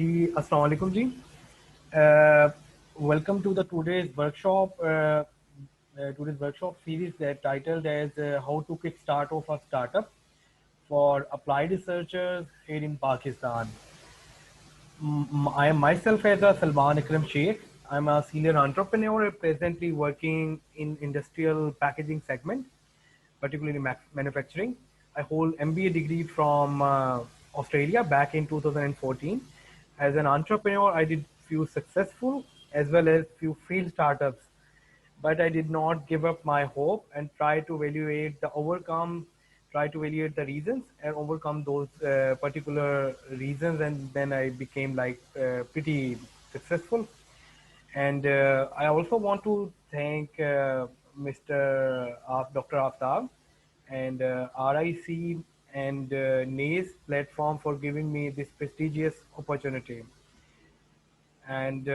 जी अस्सलाम वालेकुम जी। uh, Welcome to the today's workshop series that titled as how to kickstart off a startup for applied researchers here in Pakistan. I am myself as a Salman Ikram Sheikh. I'm a senior entrepreneur presently working in industrial packaging segment, particularly manufacturing. I hold MBA degree from Australia back in 2014. As an entrepreneur, I did few successful as well as few failed startups, but I did not give up my hope and try to evaluate the reasons and overcome those particular reasons, and then I became pretty successful. And I also want to thank Dr. Aftab and RIC and NACE platform for giving me this prestigious opportunity. And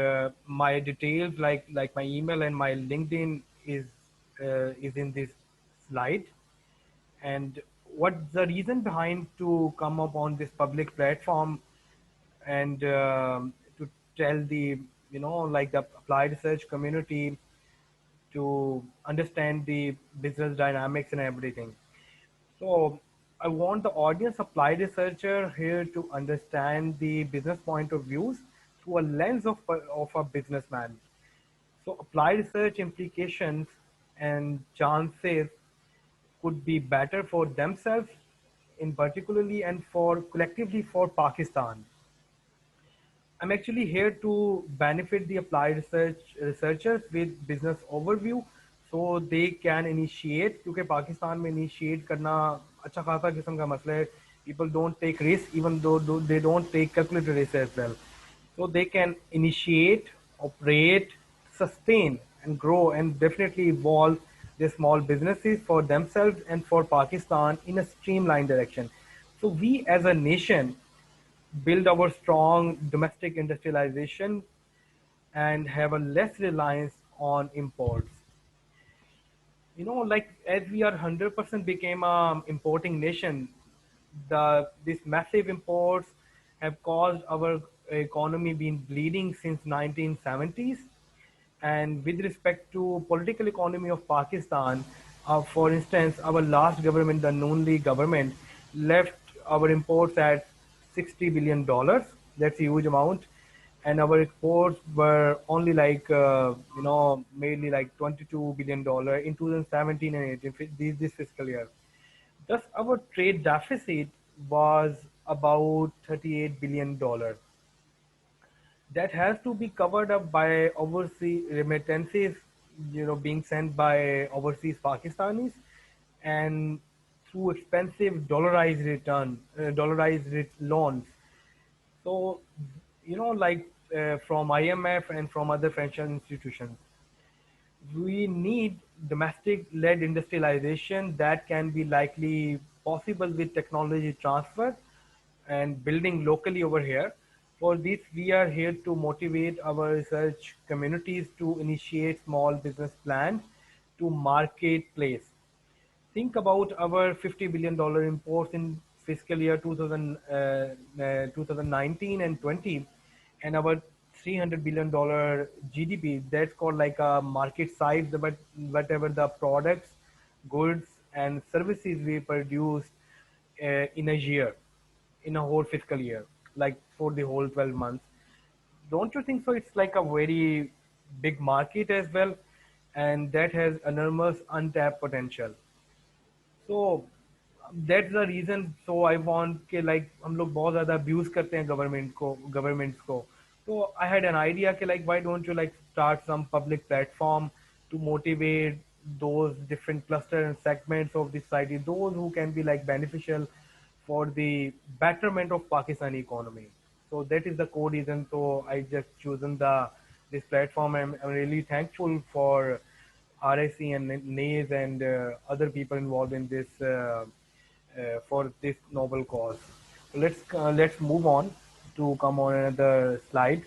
my details, like my email and my LinkedIn, is in this slide. And what's the reason behind to come up on this public platform and to tell the the applied research community to understand the business dynamics and everything. So I want the audience applied researcher here to understand the business point of views through a lens of a businessman. So applied research implications and chances could be better for themselves in particularly and for collectively for Pakistan. I'm actually here to benefit the applied researchers with business overview so they can initiate, क्योंकि पाकिस्तान में initiate करना अच्छा खासा किस्म का मसला है. People don't take risks even though they don't take calculated risks as well. So they can initiate, operate, sustain and grow and definitely evolve their small businesses for themselves and for Pakistan in a streamlined direction. So we as a nation build our strong domestic industrialization and have a less reliance on imports. Like as we are 100% became a importing nation, these massive imports have caused our economy been bleeding since 1970s. And with respect to political economy of Pakistan, for instance, our last government, the Noon League government, left our imports at $60 billion. That's a huge amount. And our exports were only mainly like $22 billion in 2017 and 18, this fiscal year. Thus, our trade deficit was about $38 billion that has to be covered up by overseas remittances, being sent by overseas Pakistanis, and through expensive dollarized loans. So, from IMF and from other financial institutions, we need domestic-led industrialization that can be likely possible with technology transfer and building locally over here. For this, we are here to motivate our research communities to initiate small business plans to marketplace. Think about our $50 billion imports in fiscal year 2019 and 20, and our $300 billion GDP. That's called like a market size, but whatever the products, goods, and services we produce in a year, in a whole fiscal year, like for the whole 12 months. Don't you think so? It's like a very big market as well, and that has enormous untapped potential. So that's the reason. So I want कि like हम लोग बहुत ज़्यादा abuse करते हैं governments को. So I had an idea कि like why don't you like start some public platform to motivate those different clusters and segments of the society, those who can be like beneficial for the betterment of Pakistani economy. So that is the core reason. So I just chosen the this platform. I'm really thankful for RIC and NACE and other people involved in this for this noble cause. So let's move on to come on another slide.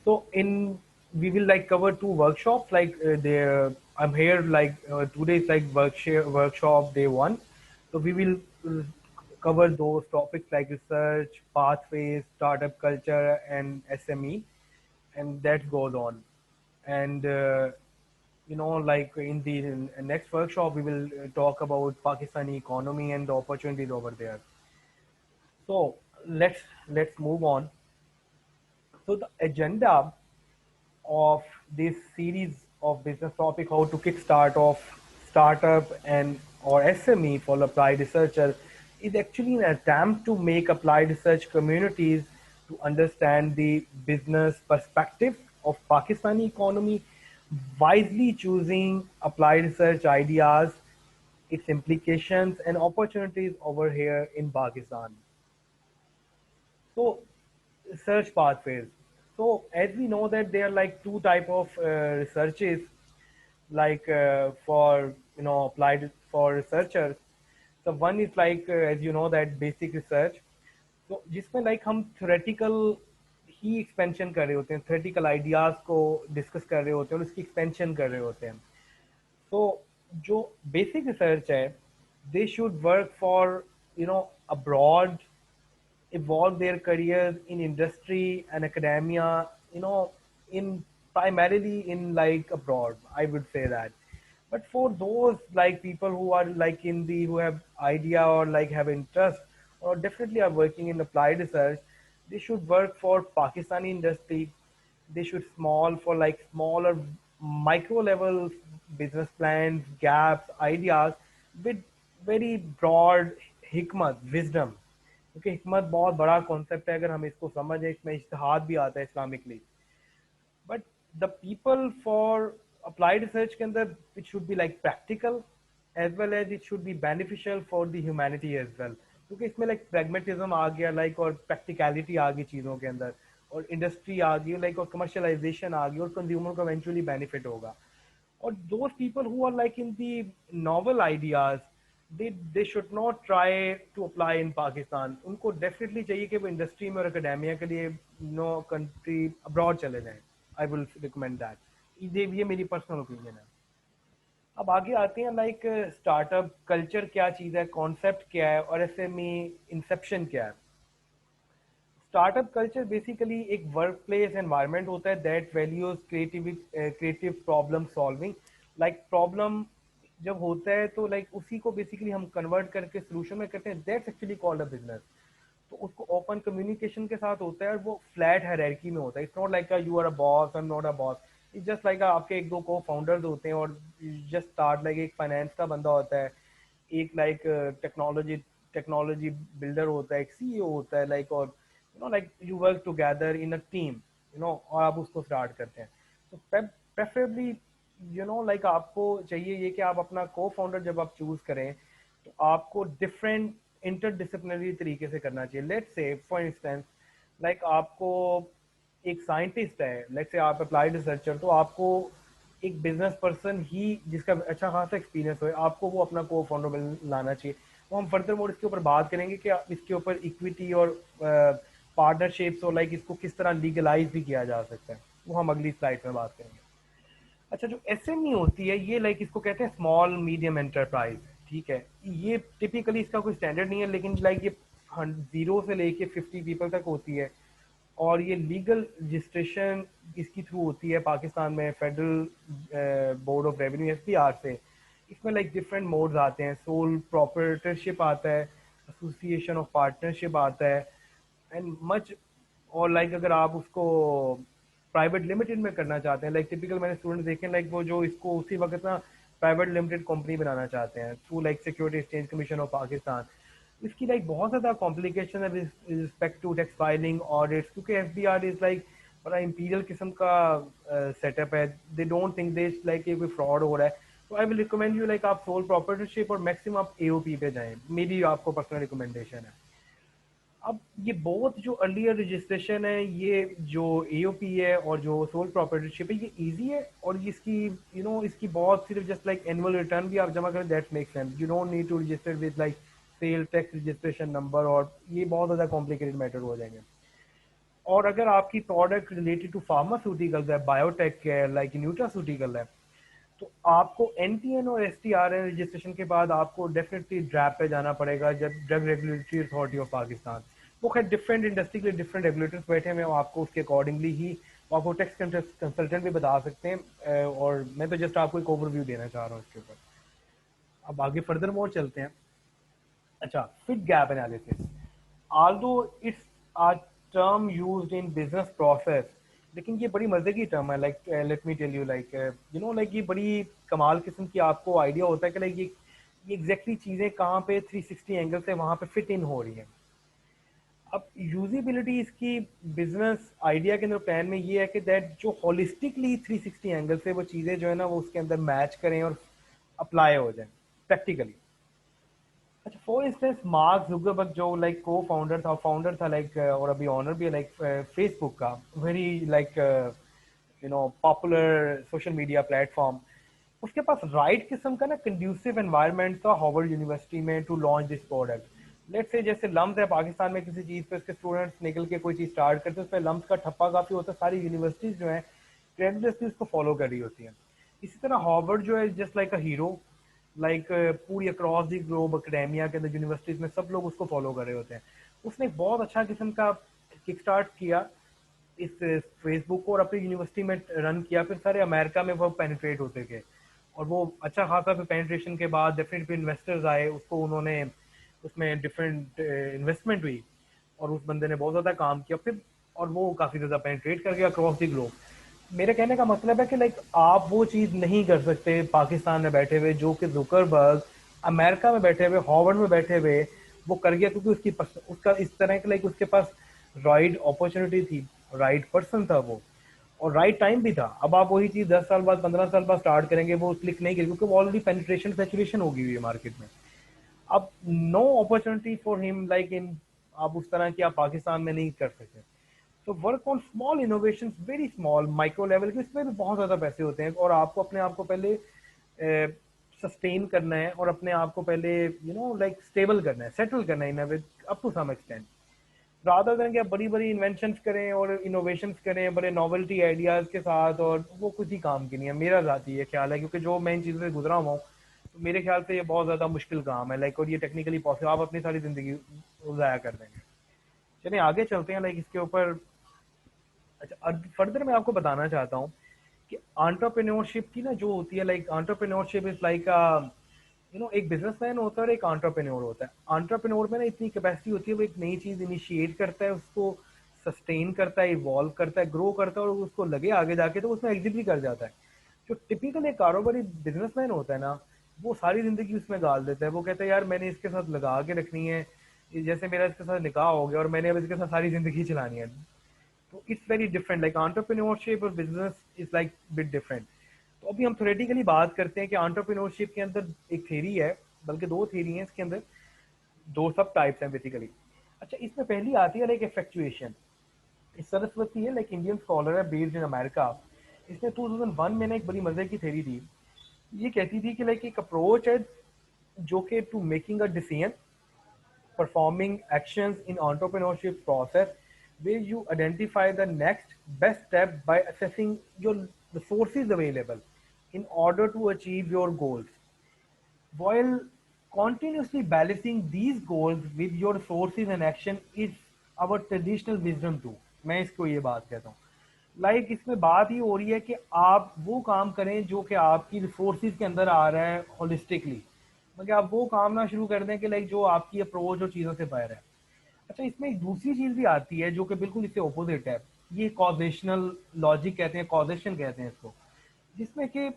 So in we will like cover two workshops. Like there, I'm here like 2 days like workshop day one. So we will cover those topics like research, pathways, startup culture, and SME, and that goes on. And like in the next workshop, we will talk about Pakistani economy and the opportunities over there. So let's move on. So the agenda of this series of business topic, how to kickstart off startup and or SME for applied researcher, is actually an attempt to make applied research communities to understand the business perspective of Pakistani economy, wisely choosing applied research ideas, its implications and opportunities over here in Pakistan. So search pathways. So as we know that there are like two type of researches, like for applied for researchers. So one is like as you know that basic research. तो जिसमें like हम theoretical ही expansion कर रहे होते हैं, theoretical ideas को discuss कर रहे होते हैं और उसकी एक्सपेंशन कर रहे होते हैं. तो जो बेसिक रिसर्च है, they should work for abroad, evolve their careers in industry and academia, in primarily in like abroad, I would say that. But for those like people who are like in the who have idea or like have interest or definitely are working in applied research, they should work for Pakistani industry. They should small for like smaller micro level business plans, gaps, ideas with very broad hikmat, wisdom. क्योंकि हिकमत बहुत बड़ा concept है, अगर हम इसको समझें इसमें इज्तिहाद भी आता है Islamically. But the people for applied research के अंदर it should be like practical as well as it should be beneficial for the humanity as well, क्योंकि इसमें लाइक प्रैग्मेटिज्म आ गया लाइक और प्रैक्टिकलिटी आ गई चीज़ों के अंदर और इंडस्ट्री आ गई लाइक और कमर्शलाइजेशन आ गई और कंज्यूमर को इवेंचुअली बेनिफिट होगा. Or those people who are like in the novel ideas, they should not try to apply in Pakistan. उनको definitely चाहिए कि वो industry में और academia के लिए country abroad चले जाएं. I will recommend that. ये मेरी personal opinion है. अब आगे आते हैं लाइक स्टार्टअप कल्चर क्या चीज़ है, कॉन्सेप्ट क्या है और एसएमई इंसेप्शन क्या है. स्टार्टअप कल्चर बेसिकली एक वर्क प्लेस एनवायरमेंट होता है that values creative problem solving. Like problem जब होता है तो लाइक उसी को बेसिकली हम कन्वर्ट करके सोल्यूशन में करते हैं, that's actually called a business. तो उसको ओपन कम्युनिकेशन के साथ होता है और वो फ्लैट हायरार्की में होता है. It's not like you are a boss, I am not a boss. It's just like आपके एक दो को फाउंडर्स होते हैं और जस्ट स्टार्ट लाइक एक फाइनेंस का बंदा होता है, एक लाइक टेक्नोलॉजी टेक्नोलॉजी बिल्डर होता है, एक सीईओ होता है लाइक, और like you work together in a team, और आप उसको स्टार्ट करते हैं. तो प्रेफरेबली like आपको चाहिए ये कि आप अपना को फाउंडर जब आप चूज करें तो आपको डिफरेंट इंटरडिसिप्लिनरी तरीके से करना चाहिए. Let's say for instance like आपको एक साइंटिस्ट है, लेट्स से आप अप्लाइड रिसर्चर, तो आपको एक बिजनेस पर्सन ही जिसका अच्छा खासा एक्सपीरियंस हो आपको वो अपना को फाउंडर लाना चाहिए. वो हम फर्दर मोड इसके ऊपर बात करेंगे कि इसके ऊपर इक्विटी और पार्टनरशिप्स और लाइक इसको किस तरह लीगलाइज भी किया जा सकता है, वो हम अगली स्लाइड में बात करेंगे. अच्छा, जो एसएमई होती है ये लाइक इसको कहते हैं स्मॉल मीडियम एंटरप्राइज. ठीक है, ये टिपिकली इसका कोई स्टैंडर्ड नहीं है, लेकिन लाइक ये 0 से लेके 50 पीपल तक होती है और ये लीगल रजिस्ट्रेशन इसकी थ्रू होती है पाकिस्तान में federal board of revenue SPR से. इसमें लाइक डिफरेंट मोड्स आते हैं, सोल प्रोप्राइटरशिप आता है, एसोसिएशन ऑफ पार्टनरशिप आता है एंड मच. और लाइक अगर आप उसको प्राइवेट लिमिटेड में करना चाहते हैं, लाइक टिपिकल मैंने स्टूडेंट देखे लाइक वो जो इसको उसी वक्त ना प्राइवेट लिमिटेड कंपनी बनाना चाहते हैं through like security exchange commission of Pakistan. इसकी लाइक बहुत ज़्यादा कॉम्प्लिकेशन है respect to tax filing audits, क्योंकि एफबीआर इज लाइक बड़ा इंपीरियल किस्म का सेटअप है. They don't think they like ये कोई फ्रॉड हो रहा है. तो I will recommend you like आप सोल प्रॉपर्टरशिप और मैक्सिमम आप एओपी पे जाएं, मेरी आपको पर्सनल रिकमेंडेशन है. अब ये बहुत जो अर्लियर रजिस्ट्रेशन है, ये जो एओपी है और जो सोल प्रॉपर्टरशिप है, ये इजी है और इसकी इसकी बहुत सिर्फ जस्ट लाइक एनुअल रिटर्न भी आप जमा करें that make sense. You don't need to register with like sale tax registration number और ये बहुत ज़्यादा कॉम्प्लिकेटेड मैटर हो जाएंगे. और अगर आपकी प्रोडक्ट रिलेटेड टू फार्मास्यूटिकल्स है, बायोटेक है, लाइक न्यूट्रास्यूटिकल है, तो आपको एनटीएन और एसटीआरएन रजिस्ट्रेशन के बाद आपको डेफिनेटली ड्रैप पे जाना पड़ेगा, जब drug regulatory authority of Pakistan. वो खैर डिफरेंट इंडस्ट्री के लिए डिफरेंट रेगुलेटर्स बैठे हैं, वो आपको उसके अकॉर्डिंगली ही वो आपको टैक्स कंसल्टेंट भी बता सकते हैं। और मैं तो जस्ट आपको एक ओवरव्यू देना चाह रहा हूँ इसके ऊपर। अब आगे फर्दर मोर चलते हैं। अच्छा, fit gap analysis, although it's a term used in business process, लेकिन ये बड़ी मजे की टर्म है। Like let me tell you, like you know, like ये बड़ी कमाल किस्म की आपको आइडिया होता है कि लाइक ये एग्जैक्टली चीजें कहाँ पे 360 एंगल से वहां पे फिट इन हो रही हैं। अब यूजिबिलिटी इसकी बिजनेस आइडिया के अंदर प्लान में ये है कि दैट जो होलिस्टिकली 360 एंगल से वो चीजें जो है ना वो उसके अंदर मैच करें और अप्लाई हो जाए प्रैक्टिकली। अच्छा, फॉर इंस्टेंस मार्क जुकरबर्ग जो लाइक को फाउंडर था लाइक, और अभी ऑनर भी है लाइक फेसबुक का, very like you know popular social media platform. उसके पास राइट किस्म का ना कंड्यूसिव एनवायरनमेंट था हार्वर्ड यूनिवर्सिटी में to launch this product. Let's say जैसे लम्स है पाकिस्तान में किसी चीज़ पे, उसके स्टूडेंट्स निकल के कोई चीज़ स्टार्ट करते हैं, उस पर लम्स का ठप्पा काफ़ी होता है, सारी यूनिवर्सिटीज़ जो है क्रेडिटलेसली उसको फॉलो कर रही होती हैं। इसी तरह हार्वर्ड जो है just like a hero, like पूरी अक्रॉस दी ग्लोब अकेडेमिया के अंदर यूनिवर्सिटीज में सब लोग उसको फॉलो कर रहे होते हैं। उसने एक बहुत अच्छा किस्म का किक स्टार्ट किया इस फेसबुक को और अपनी यूनिवर्सिटी में रन किया, फिर सारे अमेरिका में वो पेनिट्रेट होते गए। और वो अच्छा खासा फिर पेनिट्रेशन के बाद डेफिनेटली इन्वेस्टर्स आए, उसको उन्होंने उसमें डिफरेंट इन्वेस्टमेंट हुई और उस बंदे ने बहुत ज़्यादा काम किया फिर, और वो काफ़ी ज़्यादा पेनिट्रेट कर गया अक्रॉस दी ग्लोब। मेरे कहने का मतलब है कि लाइक आप वो चीज़ नहीं कर सकते पाकिस्तान में बैठे हुए जो कि जुकरबर्ग अमेरिका में बैठे हुए हार्वर्ड में बैठे हुए वो कर गया, क्योंकि उसका इस तरह के लाइक उसके पास राइट अपॉर्चुनिटी थी, राइट पर्सन था वो, और राइट टाइम भी था। अब आप वही चीज़ 10 साल बाद 15 साल बाद स्टार्ट करेंगे वो क्लिक नहीं करेगी, क्योंकि वो ऑलरेडी पेनिट्रेशन सेचुरेशन होगी हुई है मार्केट में। अब no opportunity for him like in, आप उस तरह की आप पाकिस्तान में नहीं कर सकते। तो work on small innovation, very small micro level के, इसमें भी बहुत ज़्यादा पैसे होते हैं, और आपको अपने आप को पहले सस्टेन करना है और अपने आप को पहले यू नो लाइक स्टेबल करना है, सेटल करना है in up to some extent, rather than कि आप बड़ी बड़ी इन्वेंशंस करें और इनोवेशंस करें बड़े नॉवेल्टी आइडियाज़ के साथ, और वो कुछ ही काम की नहीं है, मेरा ज़ाती ये ख्याल है। क्योंकि जो मैं इन चीज़ों से गुजरा हुआ हूँ, तो मेरे ख्याल से ये बहुत ज़्यादा मुश्किल काम है लाइक, और ये टेक्निकली पॉसिबल, आप अपनी सारी ज़िंदगी ज़ाया कर देंगे। चलिए आगे चलते हैं लाइक इसके ऊपर। अच्छा, फर्दर मैं आपको बताना चाहता हूँ कि एंटरप्रेन्योरशिप की ना जो होती है, like entrepreneurship is like you no, एक बिजनेसमैन होता है और एक एंटरप्रेन्योर होता है। एंटरप्रेन्योर में ना इतनी कैपेसिटी होती है, वो एक नई चीज इनिशिएट करता है, उसको सस्टेन करता है, इवॉल्व करता है, ग्रो करता है, और उसको लगे आगे जाके तो उसमें एग्जिट भी कर जाता है। जो टिपिकल एक कारोबारी बिजनेसमैन होता है ना, वो सारी जिंदगी उसमें गाल देता है, वो कहता है यार मैंने इसके साथ लगा के रखनी है, जैसे मेरा इसके साथ निकाह हो गया और मैंने अब इसके साथ सारी जिंदगी चलानी है। तो it's very different, like entrepreneurship और business is like bit different. तो अभी हम थ्योरेटिकली बात करते हैं कि एंटरप्रेन्योरशिप के अंदर एक थ्योरी है, बल्कि दो थ्योरी हैं इसके अंदर, दो सब टाइप्स हैं बेसिकली। अच्छा, इसमें पहली आती है लाइक इफेक्चुएशन। इस सरस्वती है लाइक इंडियन स्कॉलर है बेस्ड इन अमेरिका। इसने 2001 में ना एक बड़ी मजे की थ्योरी दी। ये कहती थी कि लाइक एक अप्रोच है जो कि to making a decision, performing actions in entrepreneurship process where you identify the next best step by assessing your resources available in order to achieve your goals, while continuously balancing these goals with your resources and action is our traditional wisdom too। मैं इसको ये बात कहता हूँ, like इसमें बात ये हो रही है कि आप वो काम करें जो कि आपकी रिसोर्सेज के अंदर आ रहा है होलिस्टिकली, मतलब आप वो काम ना शुरू कर दें कि लाइक जो आपकी अप्रोच और चीज़ों से बाहर है। अच्छा, इसमें एक दूसरी चीज़ भी आती है जो कि बिल्कुल इससे ऑपोजिट है, ये कॉजेशनल लॉजिक कहते हैं, कॉजेशन कहते हैं इसको, जिसमें कि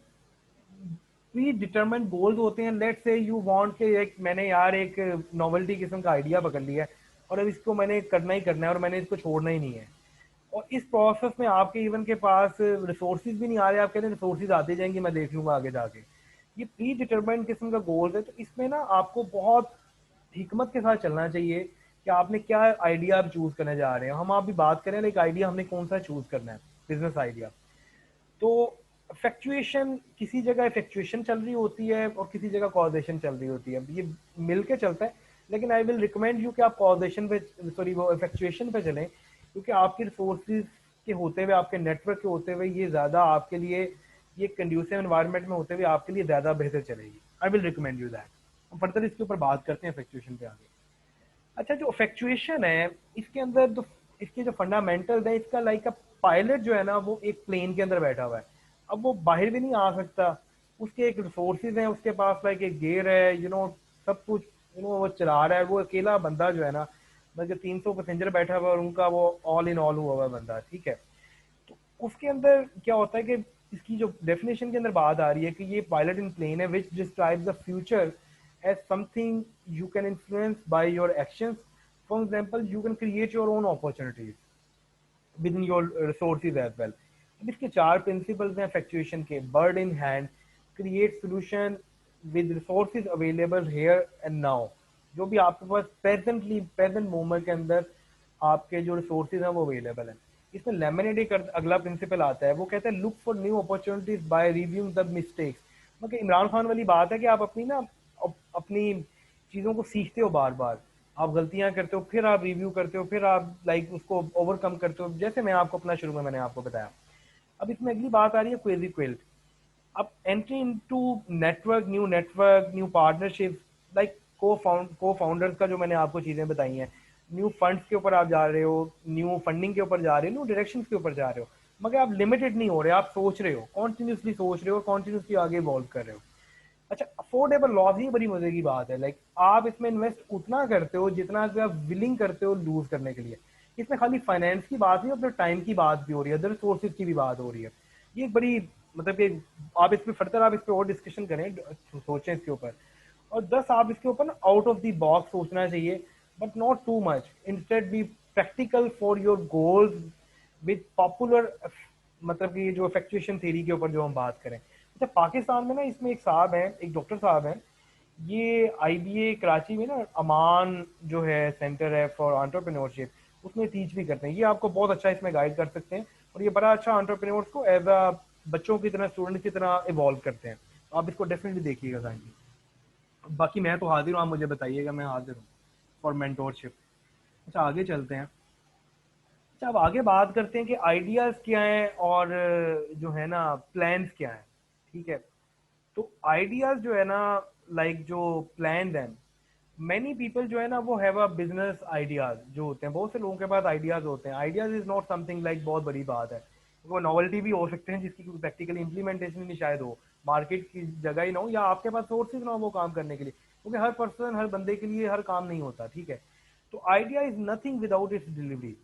प्री डिटरमाइंड गोल्स होते हैं। लेट्स से यू वांट के एक, मैंने यार एक नॉवेल्टी किस्म का आइडिया पकड़ लिया है और अब इसको मैंने करना ही करना है और मैंने इसको छोड़ना ही नहीं है, और इस प्रोसेस में आपके इवन के पास रिसोर्सेज भी नहीं आ रहे, आप कहते हैं रिसोर्सेज आते जाएंगे मैं देख लूंगा आगे जाके, ये प्री डिटरमाइंड किस्म का गोल्स है। तो इसमें ना आपको बहुत हिकमत के साथ चलना चाहिए कि आपने क्या आइडिया आप चूज करने जा रहे हैं। हम आप भी बात करें लाइक आइडिया हमने कौन सा चूज करना है, बिजनेस आइडिया। तो इफेक्चुएशन, किसी जगह इफेक्चुएशन चल रही होती है और किसी जगह कॉजेशन चल रही होती है, ये मिल के चलता है। लेकिन आई विल रिकमेंड यू कि आप कॉजेशन पे, सॉरी वो इफेक्चुएशन पे चलें, क्योंकि आपके रिसोर्सेज के होते हुए, आपके नेटवर्क के होते हुए ये ज़्यादा आपके लिए ये कंड्यूसिव एनवायरनमेंट में होते हुए आपके लिए ज़्यादा बेहतर चलेगी। आई विल रिकमेंड यू दैट। हम फर्दर इसके ऊपर बात करते हैं फ्लक्चुएशन पे आगे। अच्छा, जो फ्लक्चुएशन है इसके अंदर जो इसके जो फंडामेंटल्स है, इसका लाइक अ पायलट जो है ना वो एक प्लेन के अंदर बैठा हुआ है। अब वो बाहर भी नहीं आ सकता, उसके एक रिसोर्सेज हैं, उसके पास लाइक एक गियर है, सब कुछ वो चला रहा है। वो अकेला बंदा जो है ना, मतलब 300 पैसेंजर बैठा हुआ है और उनका वो ऑल इन ऑल हुआ हुआ बंदा, ठीक है। तो उसके अंदर क्या होता है कि इसकी जो डेफिनेशन के अंदर बात आ रही है कि ये पायलट इन प्लेन है which describes the future as something you can influence by your actions. For example, you can create your own opportunities within your resources as well. अब इसके 4 प्रिंसिपल्स हैं फ्लक्चुएशन के। Bird in hand, create solution with resources available hair and now. जो भी आपके पास present moment के अंदर आपके जो रिसोर्सेज हैं वो अवेलेबल हैं। इसमें लेमिनेट एक अगला प्रिंसिपल आता है, वो कहता है look for new opportunities by reviewing the mistakes. मतलब इमरान खान वाली बात है कि आप अपनी चीज़ों को सीखते हो, बार बार आप गलतियां करते हो, फिर आप रिव्यू करते हो, फिर आप लाइक उसको ओवरकम करते हो, जैसे मैं आपको अपना शुरू में मैंने आपको बताया। अब इसमें अगली बात आ रही है क्वेजी क्विल्ट। अब entry into network, new partnership, like को फाउंडर्स का जो मैंने आपको चीज़ें बताई हैं, न्यू फंड्स के ऊपर आप जा रहे हो, न्यू फंडिंग के ऊपर जा रहे हो, न्यू डायरेक्शन के ऊपर जा रहे हो, मगर आप लिमिटेड नहीं हो रहे, आप सोच रहे हो, कॉन्टिन्यूसली सोच रहे हो, कॉन्टिन्यूसली आगे इवॉल्व कर रहे हो। अच्छा, अफोर्डेबल लॉस, ये बड़ी मजे की बात है। लाइक आप इसमें इन्वेस्ट उतना करते हो जितना कि आप विलिंग करते हो लूज करने के लिए। इसमें खाली फाइनेंस की बात नहीं, अपने टाइम की बात भी हो रही है, अदर सोर्सेज की भी बात हो रही है। ये एक बड़ी मतलब कि आप इस पे फर्दर आप इस पे और डिस्कशन करें, सोचें इसके ऊपर। और 10 आप इसके ऊपर ना आउट ऑफ द बॉक्स सोचना चाहिए, but not too much. Instead be practical for your goals with popular, मतलब कि जो इफेक्चुएशन थ्योरी के ऊपर जो हम बात करें। अच्छा, पाकिस्तान में ना इसमें एक साहब हैं, एक डॉक्टर साहब हैं, ये आईबीए कराची में ना अमान जो है सेंटर है फॉर एंटरप्रेन्योरशिप, उसमें टीच भी करते हैं। ये आपको बहुत अच्छा इसमें गाइड कर सकते हैं, और ये बड़ा अच्छा एंटरप्रेन्योर्स को एज अ बच्चों की तरह, स्टूडेंट की तरह इवॉल्व करते हैं। तो आप इसको डेफिनेटली देखिएगा जाएंगे। बाकी मैं तो हाजिर हूँ, आप मुझे बताइएगा, मैं हाजिर हूँ फॉर मेंटोरशिप। अच्छा, आगे चलते हैं। अच्छा, अब आगे बात करते हैं कि आइडियाज क्या हैं और जो है ना प्लान्स क्या हैं, ठीक है। तो आइडियाज जो है ना, लाइक जो प्लान हैं, मैनी पीपल जो है ना वो हैव अ बिजनेस आइडियाज जो होते हैं, बहुत से लोगों के पास आइडियाज होते हैं। Ideas is not something like बहुत बड़ी बात है, वो नॉवल्टी भी हो सकते हैं जिसकी कोई प्रैक्टिकली इंप्लीमेंटेशन नहीं शायद हो, मार्केट की जगह ही ना हो, या आपके पास सोर्सेज ना हो वो काम करने के लिए, क्योंकि हर पर्सन हर बंदे के लिए हर काम नहीं होता, ठीक है। तो idea is nothing without its delivery.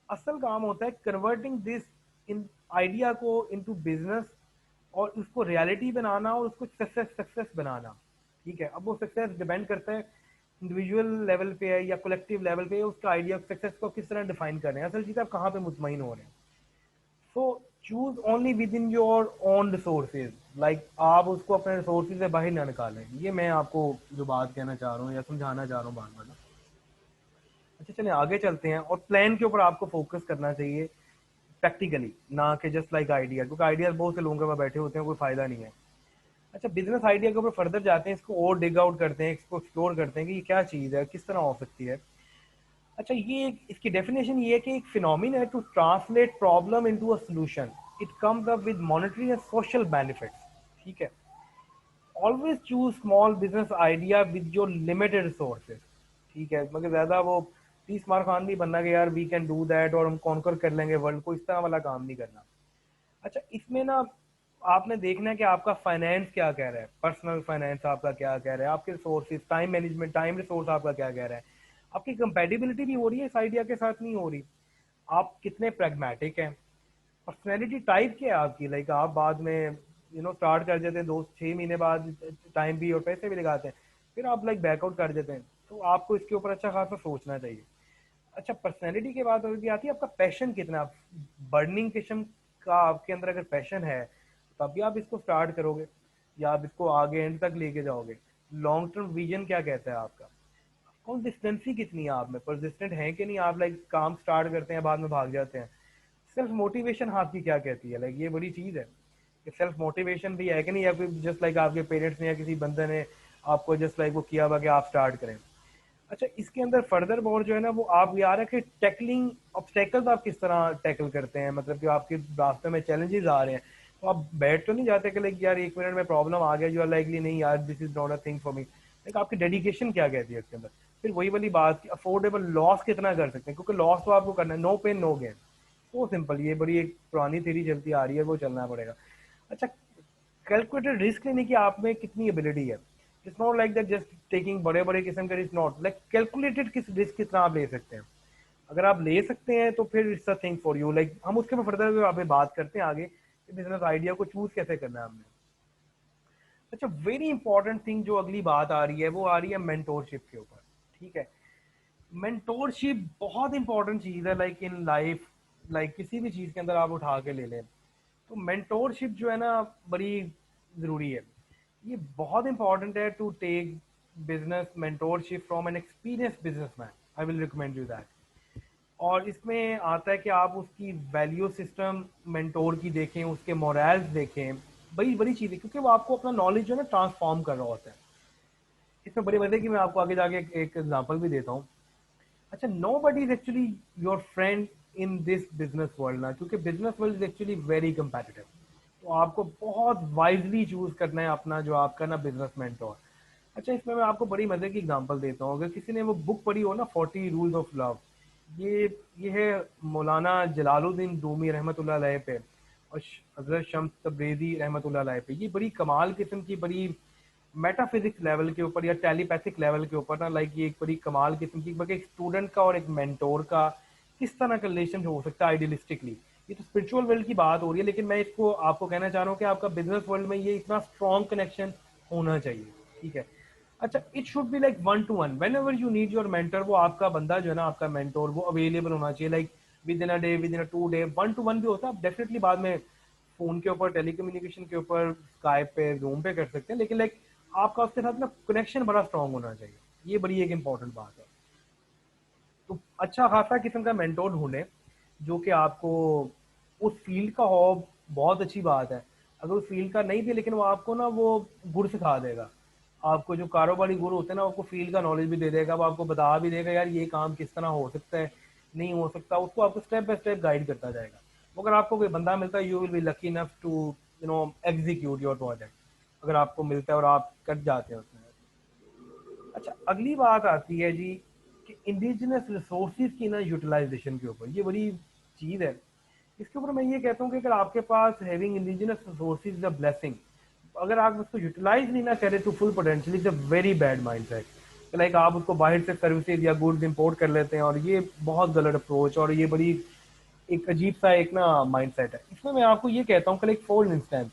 असल काम होता है कन्वर्टिंग दिस इन आइडिया को इनटू बिजनेस, और उसको रियलिटी बनाना और उसको सक्सेस बनाना, ठीक है। अब वो सक्सेस डिपेंड करता है इंडिविजुअल लेवल पे है या कलेक्टिव लेवल पे है, उसका आइडिया सक्सेस को किस तरह डिफाइन कर रहे हैं, असल चीज़ आप कहाँ पे मुतमईन हो रहे हैं। So choose only with in your own resources, like आप उसको अपने रिसोर्सेज से बाहर ना निकालें। ये मैं आपको जो बात कहना चाह रहा हूँ या समझाना चाह रहा हूँ बार बार ना। अच्छा, चलिए आगे चलते हैं। और प्लान के ऊपर आपको फोकस करना चाहिए प्रैक्टिकली, ना कि जस्ट लाइक आइडिया, क्योंकि आइडियाज बहुत से लोगों के पास बैठे होते हैं, कोई फायदा नहीं है। अच्छा, बिजनेस आइडिया के ऊपर फर्दर जाते हैं, इसको और डिग आउट करते हैं, इसको एक्सप्लोर करते हैं कि ये क्या चीज़ है, किस तरह हो सकती है। अच्छा, इसकी डेफिनेशन ये है कि एक फिनोमिना है to translate problem into a solution, it comes up with monetary and social benefits, ठीक है। Always choose small business idea with your limited resources, ठीक है। मगर ज्यादा वो 30 मार खान नहीं बनना कि यार वी कैन डू दैट और हम कॉन्कर कर लेंगे वर्ल्ड को, इस तरह वाला काम नहीं करना। अच्छा, इसमें ना आपने देखना है कि आपका फाइनेंस क्या कह रहा है, पर्सनल फाइनेंस आपका क्या कह रहा है, आपके resources, time management, time resource आपका क्या कह रहा है, आपकी कंपेटिबिलिटी भी हो रही है इस आइडिया के साथ, नहीं हो रही, आप कितने प्रैग्मेटिक हैं, पर्सनैलिटी टाइप क्या है आपकी। लाइक आप बाद में स्टार्ट कर देते हैं, 2-6 महीने बाद टाइम भी और पैसे भी लगाते हैं, फिर आप लाइक बैकआउट कर देते हैं। तो आपको इसके ऊपर अच्छा खासा सोचना चाहिए। अच्छा, पर्सनैलिटी के बाद और भी आती है आपका पैशन कितना, बर्निंग किस्म का आपके अंदर अगर पैशन है तभी आप इसको स्टार्ट करोगे या आप इसको आगे एंड तक लेके जाओगे। लॉन्ग टर्म विजन क्या कहता है आपका, कंसिस्टेंसी कितनी है आप में, परसिस्टेंट है कि नहीं, आप लाइक काम स्टार्ट करते हैं बाद में भाग जाते हैं। सेल्फ मोटिवेशन आपकी क्या कहती है, लाइक ये बड़ी चीज है कि सेल्फ मोटिवेशन भी है कि नहीं, या फिर जस्ट लाइक आपके पेरेंट्स ने या किसी बंदे ने आपको जस्ट लाइक वो किया हुआ कि आप स्टार्ट करें। अच्छा, इसके अंदर फर्दर मोर जो है ना वो आप यार है कि टैकलिंग ऑब्स्टेकल्स आप किस तरह टैकल करते हैं, मतलब कि आपके रास्ते में चैलेंजेस आ रहे हैं, तो आप बैठ तो नहीं जाते कि लाइक यार 1 मिनट में प्रॉब्लम आ गया, यू आर लाइकली नहीं यार this is not a thing for me, like आपकी डेडिकेशन क्या कहती है इसके अंदर। फिर वही वाली बात कि अफोर्डेबल लॉस कितना कर सकते हैं, क्योंकि लॉस तो आपको करना है, नो पेन नो गेन। तो सिंपल, ये बड़ी एक पुरानी थ्योरी चलती आ रही है, वो चलना पड़ेगा। अच्छा, कैलकुलेटेड रिस्क लेने की आप में कितनी एबिलिटी है। It's not like that just taking बड़े बड़े किस्म के रिस्क, नॉट लाइक कैलकुलेटेड किस रिस्क कितना आप ले सकते हैं। अगर आप ले सकते हैं तो फिर it's a thing for you, like हम उसके में फर्दर अभी बात करते हैं आगे कि बिजनेस आइडिया को चूज कैसे करना है हमने। अच्छा, वेरी इंपॉर्टेंट थिंग जो अगली बात आ रही है वो आ रही है मेंटोरशिप के ऊपर। ठीक है, मेंटोरशिप बहुत इंपॉर्टेंट चीज है, लाइक इन लाइफ, लाइक किसी भी चीज के अंदर आप उठा के ले लें तो मेंटोरशिप जो है ना बड़ी ज़रूरी है। ये बहुत इंपॉर्टेंट है to take business mentorship from an experience businessman, I will recommend you that. और इसमें आता है कि आप उसकी वैल्यू सिस्टम मेंटोर की देखें, उसके मोरल्स देखें, बड़ी बड़ी चीज़ें, क्योंकि वो आपको अपना नॉलेज जो है ना ट्रांसफॉर्म कर रहा होता है। इसमें बड़ी मजे की मैं आपको आगे जाके एक एग्जांपल भी देता हूँ। अच्छा, nobody is actually your friend in this business world ना, क्योंकि business world is actually very competitive. तो आपको बहुत वाइजली चूज करना है अपना जो आपका ना बिजनेस मेंटोर। अच्छा, इसमें मैं आपको बड़ी मजे की एग्जांपल देता हूँ। अगर किसी ने वो बुक पढ़ी हो ना 40 रूल्स ऑफ लव, ये ये है मौलाना जलालुद्दीन रूमी रहमतुल्लाह अलैह पे और हजरत शम्स तब्रेज़ी रहमतुल्लाह अलैह पे। ये बड़ी कमाल किस्म की, बड़ी मेटाफिजिक्स लेवल के ऊपर या टेलीपैथिक लेवल के ऊपर ना, लाइक ये एक बड़ी कमाल किस्म की, बल्कि एक स्टूडेंट का और एक मेंटोर का किस तरह का रिलेशन हो सकता है आइडियलिस्टिकली। ये तो स्पिरिचुअल वर्ल्ड की बात हो रही है, लेकिन मैं इसको आपको कहना चाह रहा हूँ कि आपका बिजनेस वर्ल्ड में ये इतना स्ट्रॉन्ग कनेक्शन होना चाहिए। ठीक है। अच्छा, it should be like one two one, when ever you need your mentor, वो आपका बंदा जो है ना, आपका मेंटोर, वो अवेलेबल होना चाहिए, like with in a day, with in a 2 day. One two one भी होता है, आप डेफिनेटली बाद में फोन के ऊपर, टेलीकम्युनिकेशन के ऊपर, स्काइप पे, जूम पे कर सकते हैं, लेकिन लाइक आपका उसके साथ ना कनेक्शन बड़ा स्ट्रांग होना चाहिए। ये बड़ी एक इंपॉर्टेंट बात है। तो अच्छा खासा किस्म का मेंटोर ढूंढे जो कि आपको उस फील्ड का हो, बहुत अच्छी बात है। अगर उस फील्ड का नहीं भी, लेकिन वो आपको ना वो गुर सिखा देगा। आपको जो कारोबारी गुरु होते हैं ना, आपको फील्ड का नॉलेज भी दे देगा, वो आपको बता भी देगा यार ये काम किस तरह हो सकता है, नहीं हो सकता, उसको आपको स्टेप बाय स्टेप गाइड करता जाएगा। अगर आपको कोई बंदा मिलता है, you will be lucky enough to execute your project, अगर आपको मिलता है और आप कट जाते हैं उसमें। अच्छा, अगली बात आती है जी कि इंडिजिनस रिसोर्सेज की ना यूटिलाइजेशन के ऊपर, ये बड़ी चीज़ है। इसके ऊपर मैं ये कहता हूँ कि अगर आपके पास having indigenous resources is a blessing, अगर आप उसको यूटिलाइज नहीं ना करें to full potential, is a very bad mindset. Like आप उसको बाहर से सर्विसेज या गुड्स इंपोर्ट कर लेते हैं, और ये बहुत गलत अप्रोच, और ये बड़ी एक अजीब सा एक ना माइंडसेट है। इसमें मैं आपको ये कहता हूँ कि लाइक फॉर इंस्टेंस,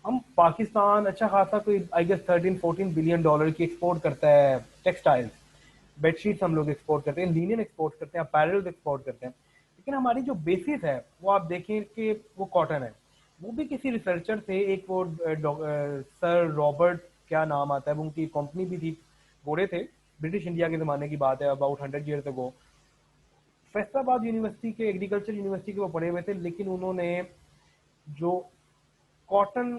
हम पाकिस्तान अच्छा खासा कोई आई गेस 13-14 बिलियन डॉलर की एक्सपोर्ट करता है टेक्सटाइल्स, बेडशीट्स हम लोग एक्सपोर्ट करते हैं, लिनियन एक्सपोर्ट करते हैं, अपैरल्स एक्सपोर्ट करते हैं। लेकिन हमारी जो बेसिस है वो आप देखें कि वो कॉटन है। वो भी किसी रिसर्चर थे, एक वो सर रॉबर्ट, क्या नाम आता है, वो उनकी कंपनी भी थी, गोरे थे, ब्रिटिश इंडिया के ज़माने की बात है, about 100 years ago. Faisalabad university के, एग्रीकल्चर यूनिवर्सिटी के वो पढ़े हुए थे, लेकिन उन्होंने जो कॉटन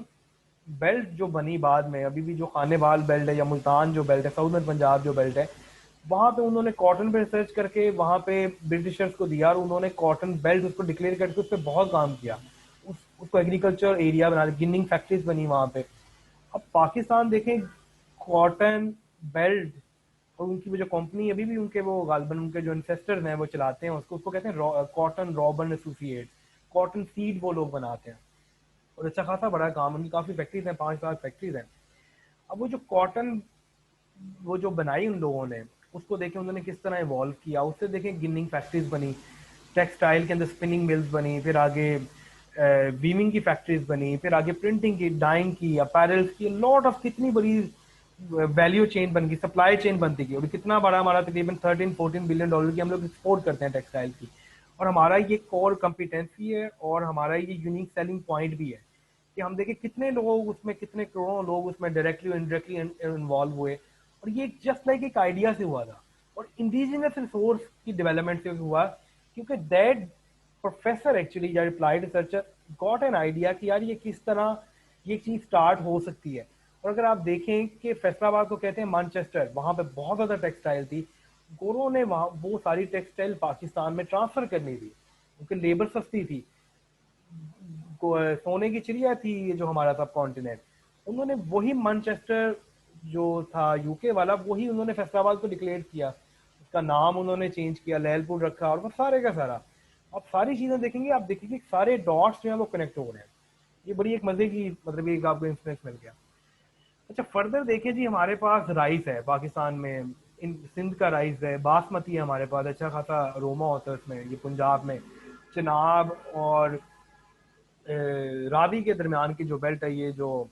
बेल्ट जो बनी बाद में, अभी भी जो खानेवाल बेल्ट है या मुल्तान जो बेल्ट है, साउदर्न पंजाब जो बेल्ट है, वहाँ पे उन्होंने कॉटन पे रिसर्च करके वहाँ पे ब्रिटिशर्स को दिया, और उन्होंने कॉटन बेल्ट उसको डिक्लेयर करके उस पर बहुत काम किया। उसको एग्रीकल्चर एरिया बना, गिनिंग फैक्ट्रीज बनी वहाँ पे। अब पाकिस्तान देखें, कॉटन बेल्ट, और उनकी वो जो कंपनी अभी भी उनके वो गालबन उनके जो इन्वेस्टर्स हैं वो चलाते हैं उसको, उसको कहते हैं कॉटन रॉबन एसोसिएट। कॉटन सीड वो लोग बनाते हैं, और अच्छा खासा बड़ा काम, उनकी काफ़ी फैक्ट्रीज हैं, 5 लाख फैक्ट्रीज हैं। अब वो जो कॉटन वो जो बनाई उन लोगों ने, उसको देखें उन्होंने किस तरह इवॉल्व किया, उससे देखें गिनिंग फैक्ट्रीज बनी, टेक्सटाइल के अंदर स्पिनिंग मिल्स बनी, फिर आगे वीविंग की फैक्ट्रीज बनी, फिर आगे प्रिंटिंग की, डाइंग की, अपैरल्स की, लॉट ऑफ कितनी बड़ी वैल्यू चेन बन गई, सप्लाई चेन बनती गई, और कितना बड़ा हमारा तकरीबन 13-14 बिलियन डॉलर की हम लोग एक्सपोर्ट करते हैं टेक्सटाइल की। और हमारा ये कोर कम्पिटेंसी है, और हमारा ये यूनिक सेलिंग पॉइंट भी है कि हम देखें कितने लोग उसमें, कितने करोड़ों लोग उसमें डायरेक्टली इनडायरेक्टली इन्वॉल्व हुए। और ये जस्ट लाइक एक आइडिया से हुआ था, और इंडिजिनस रिसोर्स की डेवलपमेंट से हुआ, क्योंकि दैट प्रोफेसर एक्चुअली या applied researcher got an idea कि यार ये किस तरह ये चीज स्टार्ट हो सकती है। और अगर आप देखें कि फैसलाबाद को कहते हैं मैनचेस्टर, वहां पे बहुत ज्यादा टेक्सटाइल थी, गोरों ने वहां वो सारी टेक्सटाइल पाकिस्तान में ट्रांसफर करनी थी, क्योंकि लेबर सस्ती थी। सोने की चिड़िया थी ये जो हमारा सब कॉन्टिनेंट, उन्होंने वही मैनचेस्टर जो था यूके वाला, वही उन्होंने फैसलाबाद को डिक्लेयर किया, उसका नाम उन्होंने चेंज किया, लहलपुर रखा, और वो सारे का सारा। आप सारी चीजें देखेंगे, आप देखेंगे सारे डॉट्स जो है वो कनेक्ट हो रहे हैं। ये बड़ी एक मजे की, मतलब एक आपको इंफ्लुएंस मिल गया। अच्छा, फर्दर देखें जी, हमारे पास राइस है पाकिस्तान में, इन सिंध का राइस है, बासमती है हमारे पास, अच्छा खासा रोमा होता है उसमें, ये पंजाब में चिनाब और रावी के दरमियान की जो बेल्ट है, ये जो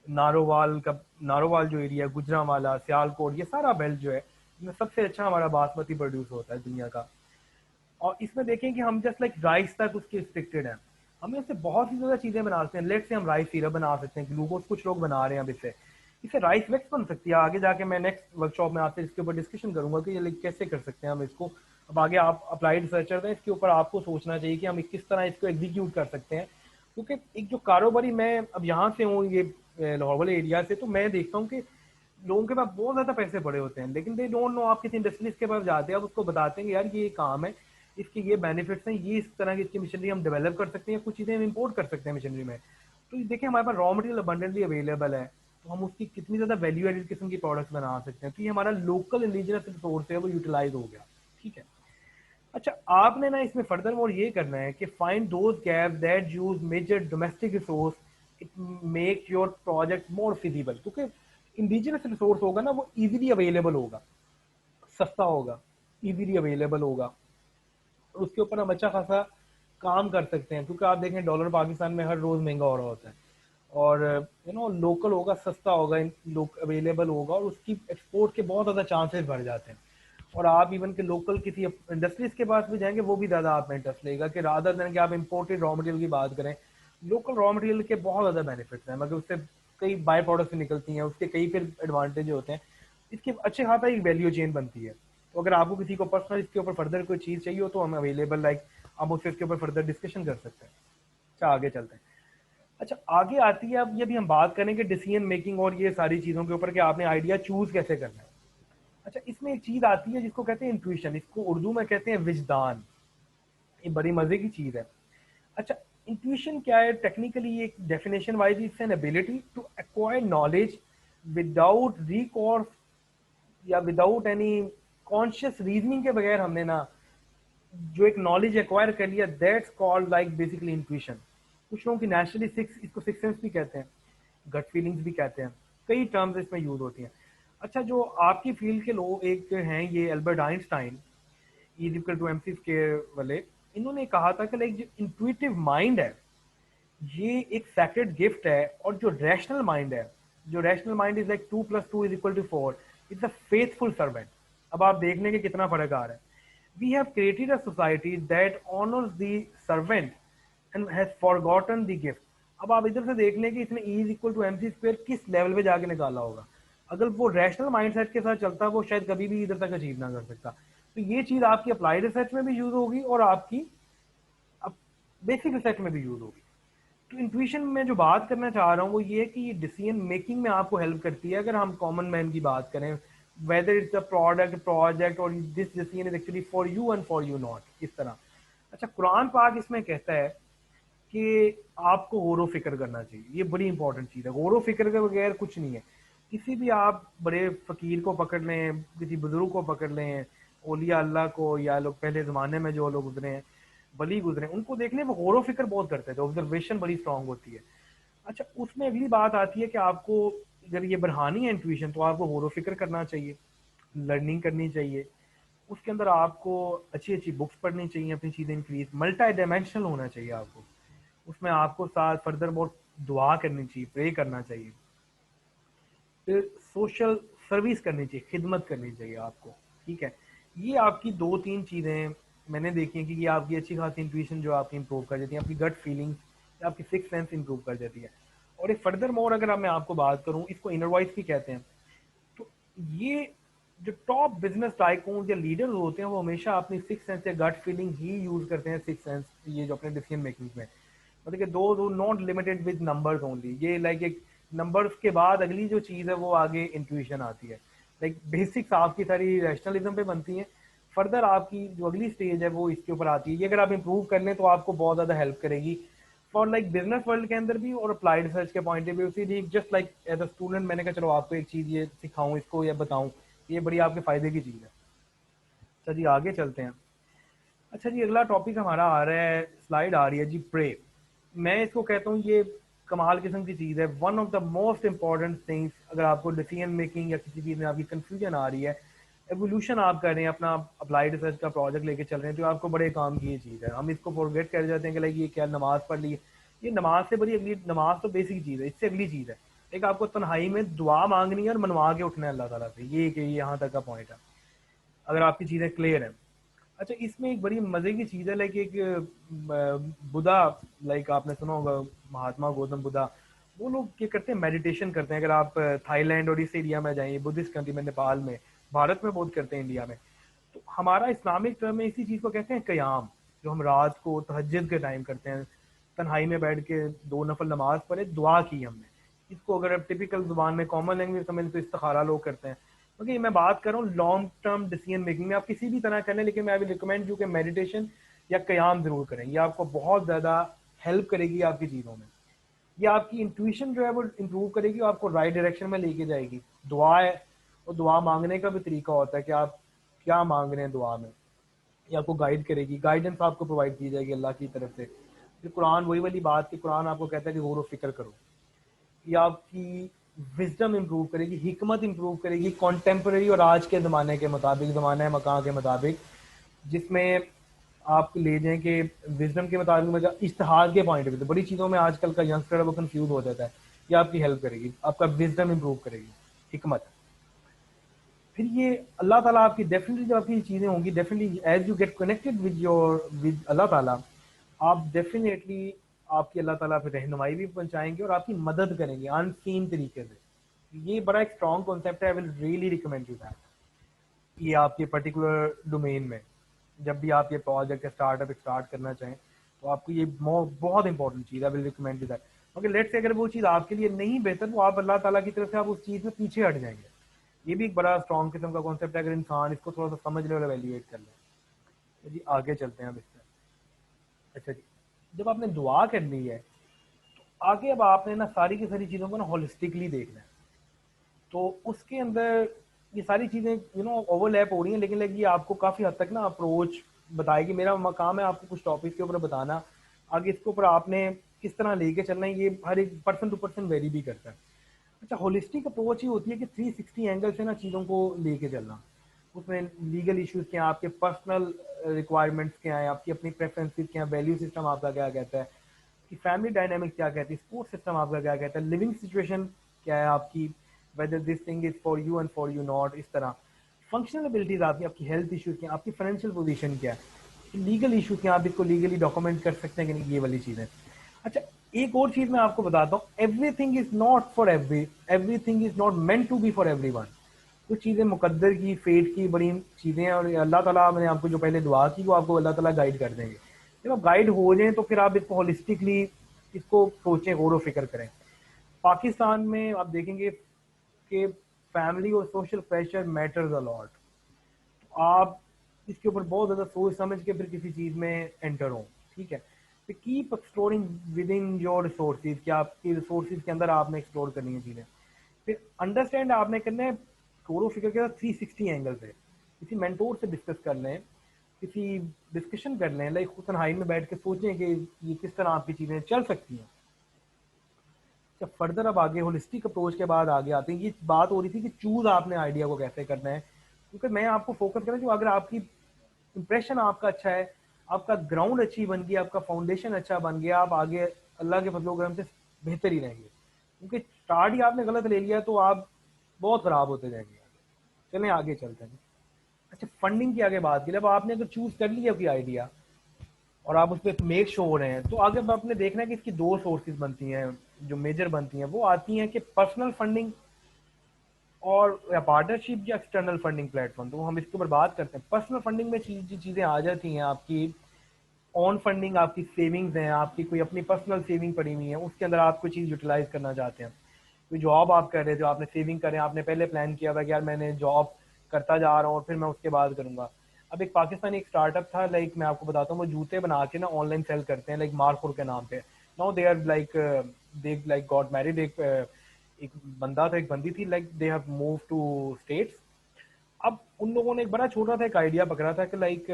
नारोवाल का, नारोवाल जो एरिया है, गुजरांवाला, सियालकोट, ये सारा बेल्ट जो है, इसमें सबसे अच्छा हमारा बासमती प्रोड्यूस होता है दुनिया का। और इसमें देखें कि हम जस्ट लाइक राइस तक उसके रिस्ट्रिक्टेड हैं, हमें इससे बहुत सी ज़्यादा चीज़ें बना सकते हैं। लेट से हम राइस सिरप बना सकते हैं, ग्लूकोज कुछ लोग बना रहे हैं अब इससे, इससे राइस वेक्स बन सकती है। आगे जाके मैं नेक्स्ट वर्कशॉप में आपसे इसके ऊपर डिस्कशन करूंगा कि ये कैसे कर सकते हैं हम इसको। अब आगे आप अप्लाइड रिसर्चर हैं, इसके ऊपर आपको सोचना चाहिए कि हम किस तरह इसको एग्जीक्यूट कर सकते हैं। क्योंकि एक जो कारोबारी, मैं अब यहाँ से हूँ, ये लाहौर वाले एरिया से, तो मैं देखता हूँ कि लोगों के पास बहुत ज्यादा पैसे पड़े होते हैं, लेकिन दे डोंट नो। आप किसी इंडस्ट्रीज के पास जाते हैं, आप उसको बताते हैं कि यार ये काम है, इसके ये बेनिफिट्स हैं, ये इस तरह की इसकी मशीनरी हम डेवलप कर सकते हैं, कुछ चीजें हम इंपोर्ट कर सकते हैं मशीनरी में। तो देखिए हमारे पास रॉ मटेरियल अबंडेंटली अवेलेबल है, तो हम उसकी कितनी ज्यादा वैल्यू एडेड किस्म की प्रोडक्ट्स बना सकते हैं। तो ये हमारा लोकल इंडिजिनस रिसोर्स है, वो यूटिलाइज हो गया। ठीक है। अच्छा, आपने ना इसमें फर्दर मोर ये करना है कि find those gap that use major domestic resource, it make your project more feasible. क्योंकि इंडिजिनस रिसोर्स होगा ना, वो इजीली अवेलेबल होगा, सस्ता होगा, इजीली अवेलेबल होगा, और उसके ऊपर हम अच्छा खासा काम कर सकते हैं। क्योंकि आप देखें डॉलर पाकिस्तान में हर रोज महंगा हो रहा होता है, और लोकल होगा, सस्ता होगा, लोक अवेलेबल होगा, और उसकी एक्सपोर्ट के बहुत ज़्यादा चांसेस बढ़ जाते हैं। और आप इवन के लोकल किसी इंडस्ट्रीज के पास भी जाएंगे, वो भी ज़्यादा आप में इंटरेस्ट लेगा कि रादर देन कि आप इम्पोर्टेड रॉ मटेरियल की बात करें। लोकल रॉ मटेरियल के बहुत ज़्यादा बेनिफिट्स हैं, मतलब उससे कई बाय प्रोडक्ट्स निकलती हैं, उसके कई फिर एडवांटेज होते हैं, इसकी अच्छे खासा एक वैल्यू चेन बनती है। तो अगर आपको किसी को पर्सनल इसके ऊपर फर्दर कोई चीज़ चाहिए हो, तो हम अवेलेबल, लाइक हम उससे इसके ऊपर फर्दर डिस्कशन कर सकते हैं। अच्छा, आगे चलते हैं। अच्छा, आगे आती है, अब ये भी हम बात करेंगे डिसीजन मेकिंग और ये सारी चीज़ों के ऊपर कि आपने आइडिया चूज कैसे करना है। अच्छा, इसमें एक चीज़ आती है जिसको कहते हैं इंट्यूशन, इसको उर्दू में कहते हैं विजदान। ये बड़ी मजे की चीज़ है। अच्छा, इंट्यूशन क्या है टेक्निकली? एक definition wise it's an ability to acquire knowledge without recourse या विदाउट एनी कॉन्शियस रीजनिंग के बगैर हमने ना जो एक नॉलेज एक्वायर कर लिया, that's called like basically intuition. कुछ लोगों की नेचुरली सिक्स, इसको सिक्स सेंस भी कहते हैं, गट फीलिंग्स भी कहते हैं, कई टर्म्स इसमें यूज होती हैं। अच्छा, जो आपकी फील्ड के लोग एक हैं, ये Albert Einstein, is equal to MC square वाले, इन्होंने कहा था कि लाइक जो इंट्यूटिव माइंड है, ये एक सैक्रेड गिफ्ट है, और जो रैशनल माइंड है, जो rational mind is like 2+2 = 4, it's a faithful servant. अब आप देख लेंगे कितना फर्क आ रहा है। We have created a society that honours the servant and has forgotten the gift. अब आप इधर से देख लें कि इसने E equal to M C square किस लेवल पे जाके निकाला होगा। अगर वो रैशनल माइंडसेट के साथ चलता, वो शायद कभी भी इधर तक अचीव ना कर सकता। तो ये चीज आपकी अप्लाइड रिसर्च में भी यूज होगी, और आपकी बेसिक रिसर्च में भी यूज होगी। तो इंट्यूशन में जो बात करना चाह रहा हूँ वो ये है कि ये डिसीजन मेकिंग में आपको हेल्प करती है। अगर हम कॉमन मैन की बात करें, whether it's a product, project, और this decision is actually for you and for you not, इस तरह। अच्छा, कुरान पाक इसमें कहता है कि आपको गौर फिक्र करना चाहिए, ये बड़ी इंपॉर्टेंट चीज़ है। गौर फिक्र के बगैर कुछ नहीं है। किसी भी आप बड़े फकीर को पकड़ लें, किसी बुजुर्ग को पकड़ लें, ओलिया अल्लाह को, या लोग पहले ज़माने में जो लोग गुजरे हैं, बली गुजरे, उनको देख लें, वो गौर फिक्र बहुत करते थे, ऑब्जर्वेशन बड़ी स्ट्रांग होती है। अच्छा, उसमें अगली बात आती है कि आपको अगर ये बढ़ानी है इंट्यूशन, तो आपको गौर फिक्र करना चाहिए, लर्निंग करनी चाहिए, उसके अंदर आपको अच्छी अच्छी बुक्स पढ़नी चाहिए, अपनी चीज़ें इंक्रीज, मल्टी डायमेंशनल होना चाहिए आपको। उसमें आपको साथ फर्दर मोर दुआ करनी चाहिए, प्रे करना चाहिए, फिर सोशल सर्विस करनी चाहिए, खिदमत करनी चाहिए आपको। ठीक है। ये आपकी दो तीन चीज़ें मैंने देखी हैं कि ये आपकी अच्छी खासी इंट्यूशन जो आपकी इंप्रूव कर देती है, आपकी गट फीलिंग, आपकी सिक्स सेंस इंप्रूव कर देती है। और एक फर्दर मोर अगर मैं आपको बात करूं, इसको इनर वॉइस भी कहते हैं। तो ये जो टॉप बिजनेस टाइकून या लीडर्स होते हैं, वो हमेशा अपनी सिक्स सेंस या गट फीलिंग ही यूज करते हैं, सिक्स सेंस, ये जो अपने डिसीजन मेकिंग में, मतलब कि दो दो not limited with numbers only. ये लाइक एक नंबर्स के बाद अगली जो चीज़ है वो आगे इंट्यूशन आती है। लाइक बेसिक्स आपकी सारी रैशनलिज्म पे बनती हैं, फर्दर आपकी जो अगली स्टेज है वो इसके ऊपर आती है। ये अगर आप इंप्रूव कर लें तो आपको बहुत ज़्यादा हेल्प करेगी फॉर लाइक बिजनेस वर्ल्ड के अंदर भी और अप्लाइड रिसर्च के पॉइंट ऑफ व्यू से भी, just like as a student मैंने कहा चलो आपको एक चीज़ ये सिखाऊं इसको या बताऊं, ये बड़ी आपके फ़ायदे की चीज़ है। अच्छा जी आगे चलते हैं। अच्छा जी अगला टॉपिक हमारा आ रहा है, स्लाइड आ रही है जी, प्रे। मैं इसको कहता हूँ ये कमाल किस्म की चीज़ है, one of the most important things. अगर आपको डिसीजन मेकिंग या किसी चीज़ में आपकी कंफ्यूजन आ रही है, एवोल्यूशन आप कर रहे हैं, अपना अप्लाइड रिसर्च का प्रोजेक्ट लेके चल रहे हैं, तो आपको बड़े काम की ये चीज़ है। हम इसको फॉरगेट कर जाते हैं कि लाइक ये क्या, नमाज पढ़ ली, ये नमाज से बड़ी अगली, नमाज तो बेसिक चीज़ है, इससे अगली चीज़ है एक आपको तन्हाई में दुआ मांगनी है और मनवा के उठना है अल्लाह ताला से, ये कि यहाँ तक का पॉइंट है, अगर आपकी चीज़ें क्लियर हैं। अच्छा इसमें एक बड़ी मजे की चीज है, लाइक एक बुधा, लाइक आपने सुना होगा महात्मा गौतम बुद्धा, वो लोग क्या करते हैं, मेडिटेशन करते हैं। अगर आप थाईलैंड और इस एरिया में जाएं, बुद्धिस्ट कंट्री में, नेपाल में, भारत में बहुत करते हैं, इंडिया में। तो हमारा इस्लामिक टर्म में इसी चीज को कहते हैं कयाम, जो हम रात को तहज्जुद के टाइम करते हैं, तन्हाई में बैठ के दो नफल नमाज पढ़े, दुआ की हमने। इसको अगर आप टिपिकल जुबान में कॉमन लैंग्वेज समझ तो इस्तिखारा लोग करते हैं। क्योंकि मैं बात कर रहा हूँ लॉन्ग टर्म डिसीजन मेकिंग में, आप किसी भी तरह कर लें, लेकिन मैं अभी रिकमेंड यू कि मेडिटेशन या कयाम जरूर करें, ये आपको बहुत ज़्यादा हेल्प करेगी आपकी चीज़ों में। ये आपकी इंट्यूशन जो है वो इम्प्रूव करेगी, और आपको राइट डायरेक्शन में लेके जाएगी। दुआ है, और दुआ मांगने का भी तरीका होता है कि आप क्या मांग रहे हैं दुआ में, ये आपको गाइड करेगी, गाइडेंस आपको प्रोवाइड की जाएगी अल्लाह की तरफ से। फिर कुरान वही वाली बात कि कुरान आपको कहता है कि गौर व फिक्र करो, ये आपकी विजडम इंप्रूव करेगी, हिकमत इंप्रूव करेगी, कॉन्टेम्पररी और आज के ज़माने के मुताबिक, ज़माने मकान के मुताबिक, जिसमें आप ले जाएं कि विजडम के मुताबिक, मतलब इश्तहाद के पॉइंट ऑफ व्यू, तो बड़ी चीज़ों में आजकल का यंगस्टर है वो कंफ्यूज हो जाता है। ये आपकी हेल्प करेगी, आपका विजडम इंप्रूव करेगी, हिकमत। फिर ये अल्लाह ताला आपकी डेफिनेटली, जो आपकी चीज़ें होंगी definitely as you get connected with your with अल्लाह ताला, आप डेफिनेटली आपकी अल्लाह ताला फिर रहनुमाई भी पहुंचाएंगे और आपकी मदद करेंगे अनसीन तरीके से। ये बड़ा एक स्ट्रॉन्ग कॉन्सेप्ट है, I will really recommend you that. ये आपके पर्टिकुलर डोमेन में जब भी आप ये प्रोजेक्ट या स्टार्टअप स्टार्ट करना चाहें, तो आपको ये बहुत important cheese, I will recommend you that. Okay let's say अगर वो चीज़ आपके लिए नहीं बेहतर, वो आप अल्लाह ताला की तरफ से आप उस चीज़ में पीछे हट जाएंगे। ये भी एक बड़ा स्ट्रॉन्ग किस्म का कॉन्सेप्ट है, अगर इंसान इसको थोड़ा सा समझ ले और एवेल्युएट कर ले। तो जी आगे चलते हैं अब इससे। अच्छा जी, जब आपने दुआ करनी है, आगे अब आपने ना सारी की सारी चीज़ों को ना होलिस्टिकली देखना है। तो उसके अंदर ये सारी चीज़ें ओवरलैप हो रही हैं, लेकिन ये आपको काफ़ी हद तक ना अप्रोच बताएगी। मेरा काम है आपको कुछ टॉपिक के ऊपर बताना, आगे इसके ऊपर आपने किस तरह लेके चलना है, ये हर एक पर्सन टू पर्सन वेरी भी करता है। अच्छा होलिस्टिक अप्रोच ही होती है कि 360 एंगल से ना चीज़ों को लेके चलना। उसमें लीगल इश्यूज क्या हैं, आपके पर्सनल रिक्वायरमेंट्स क्या हैं, आपकी अपनी प्रेफरेंसेस क्या हैं, वैल्यू सिस्टम आपका क्या कहता है, कि फैमिली डायनामिक्स क्या कहती है, स्पोर्ट सिस्टम आपका क्या कहता है, लिविंग सिचुएशन क्या है आपकी, whether this thing is for you and for you not, इस तरह फंक्शनल एबिलिटीज आपकी, आपकी हेल्थ इशूज क्या, आपकी फाइनेंशियल पोजीशन क्या है, लीगल इशूज क्या, आप इसको लीगली डॉक्यूमेंट कर सकते हैं कि नहीं, ये वाली चीज़ें। अच्छा एक और चीज मैं आपको बताता हूँ, everything is not for everything is not meant to be for everyone. कुछ चीजें मुकद्दर की, फेट की बड़ी चीजें हैं, और अल्लाह ताला, मैंने आपको जो पहले दुआ की वो आपको अल्लाह ताला गाइड कर देंगे। जब आप गाइड हो जाएं तो फिर आप इसको होलिस्टिकली इसको सोचें, गौर व फिक्र करें। पाकिस्तान में आप देखेंगे कि फैमिली और social pressure matters a lot. आप इसके ऊपर बहुत ज़्यादा सोच समझ के फिर किसी चीज़ में एंटर हो, ठीक है। तो keep exploring with in your resources, क्या आपकी रिसोर्सेज के अंदर आपने एक्सप्लोर करनी है चीज़ें। फिर अंडरस्टैंड आपने करना है, गौर फिक्र के साथ 360 एंगल से किसी मेंटोर से डिस्कस कर लें, किसी डिस्कशन कर लें, लाइक खुद तन्हाई में बैठ के सोचें कि ये किस तरह आपकी चीज़ें चल सकती हैं। जब फर्दर अब आगे होलिस्टिक अप्रोच के बाद आगे आते हैं, ये बात हो रही थी कि चूज आपने आइडिया को कैसे करना है, क्योंकि मैं आपको फोकस कर रहा हूँ कि अगर आपकी इंप्रेशन आपका अच्छा है, आपका ग्राउंड अच्छी बन गया, आपका फाउंडेशन अच्छा बन गया, आप आगे अल्लाह के फजलो करम से बेहतर ही रहेंगे। क्योंकि स्टार्ट ही आपने गलत ले लिया तो आप बहुत खराब होते जाएंगे। चलें आगे चलते हैं। अच्छा फंडिंग की आगे बात की, अब आपने अगर चूज कर लिया कोई आइडिया और आप उस पर मेक श्योर हो रहे हैं, तो आगे अब आपने देखना है कि इसकी दो सोर्सेज बनती हैं, जो मेजर बनती हैं वो आती हैं कि पर्सनल फंडिंग और या पार्टनरशिप या एक्सटर्नल फंडिंग प्लेटफॉर्म। तो हम इसके ऊपर बात करते हैं। पर्सनल फंडिंग में चीज़ें आ जाती हैं आपकी ऑन फंडिंग, आपकी सेविंग्स हैं, आपकी कोई अपनी पर्सनल सेविंग पड़ी हुई है, उसके अंदर आप कोई चीज़ यूटिलाइज करना चाहते हैं। कोई जॉब आप कर रहे थे, आपने सेविंग करें, आपने पहले प्लान किया था कि यार मैंने जॉब करता जा रहा हूँ और फिर मैं उसके बाद करूँगा। अब एक पाकिस्तानी एक स्टार्टअप था, लाइक मैं आपको बताता हूँ, वो जूते बना के ना ऑनलाइन सेल करते हैं, लाइक मार्कोर के नाम पे। Now they are like they like got married, एक बंदा था एक बंदी थी, like they have move to States. अब उन लोगों ने एक बड़ा छोटा सा एक आइडिया पकड़ा था कि लाइक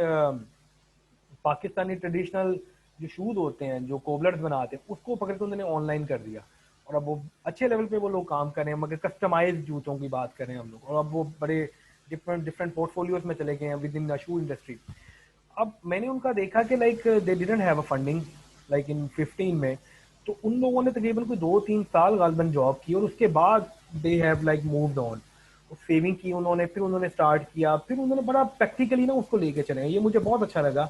पाकिस्तानी ट्रेडिशनल जो शूज होते हैं जो कोबलर्स बनाते हैं उसको पकड़ के उन्होंने ऑनलाइन कर दिया, और अब वो अच्छे लेवल पे वो लोग काम कर रहे हैं, मगर कस्टमाइज जूतों की बात करें हम लोग, और अब वो बड़े डिफरेंट डिफरेंट पोर्टफोलियोज में चले गए हैं with in the shoe industry. अब मैंने उनका देखा कि like they didn't have a funding like in 15 में, तो उन लोगों ने तकरीबन कोई 2-3 साल गालबन जॉब की, और उसके बाद they have like moved on, saving की उन्होंने, फिर उन्होंने स्टार्ट किया, फिर उन्होंने बड़ा प्रैक्टिकली ना उसको लेके चले, ये मुझे बहुत अच्छा लगा।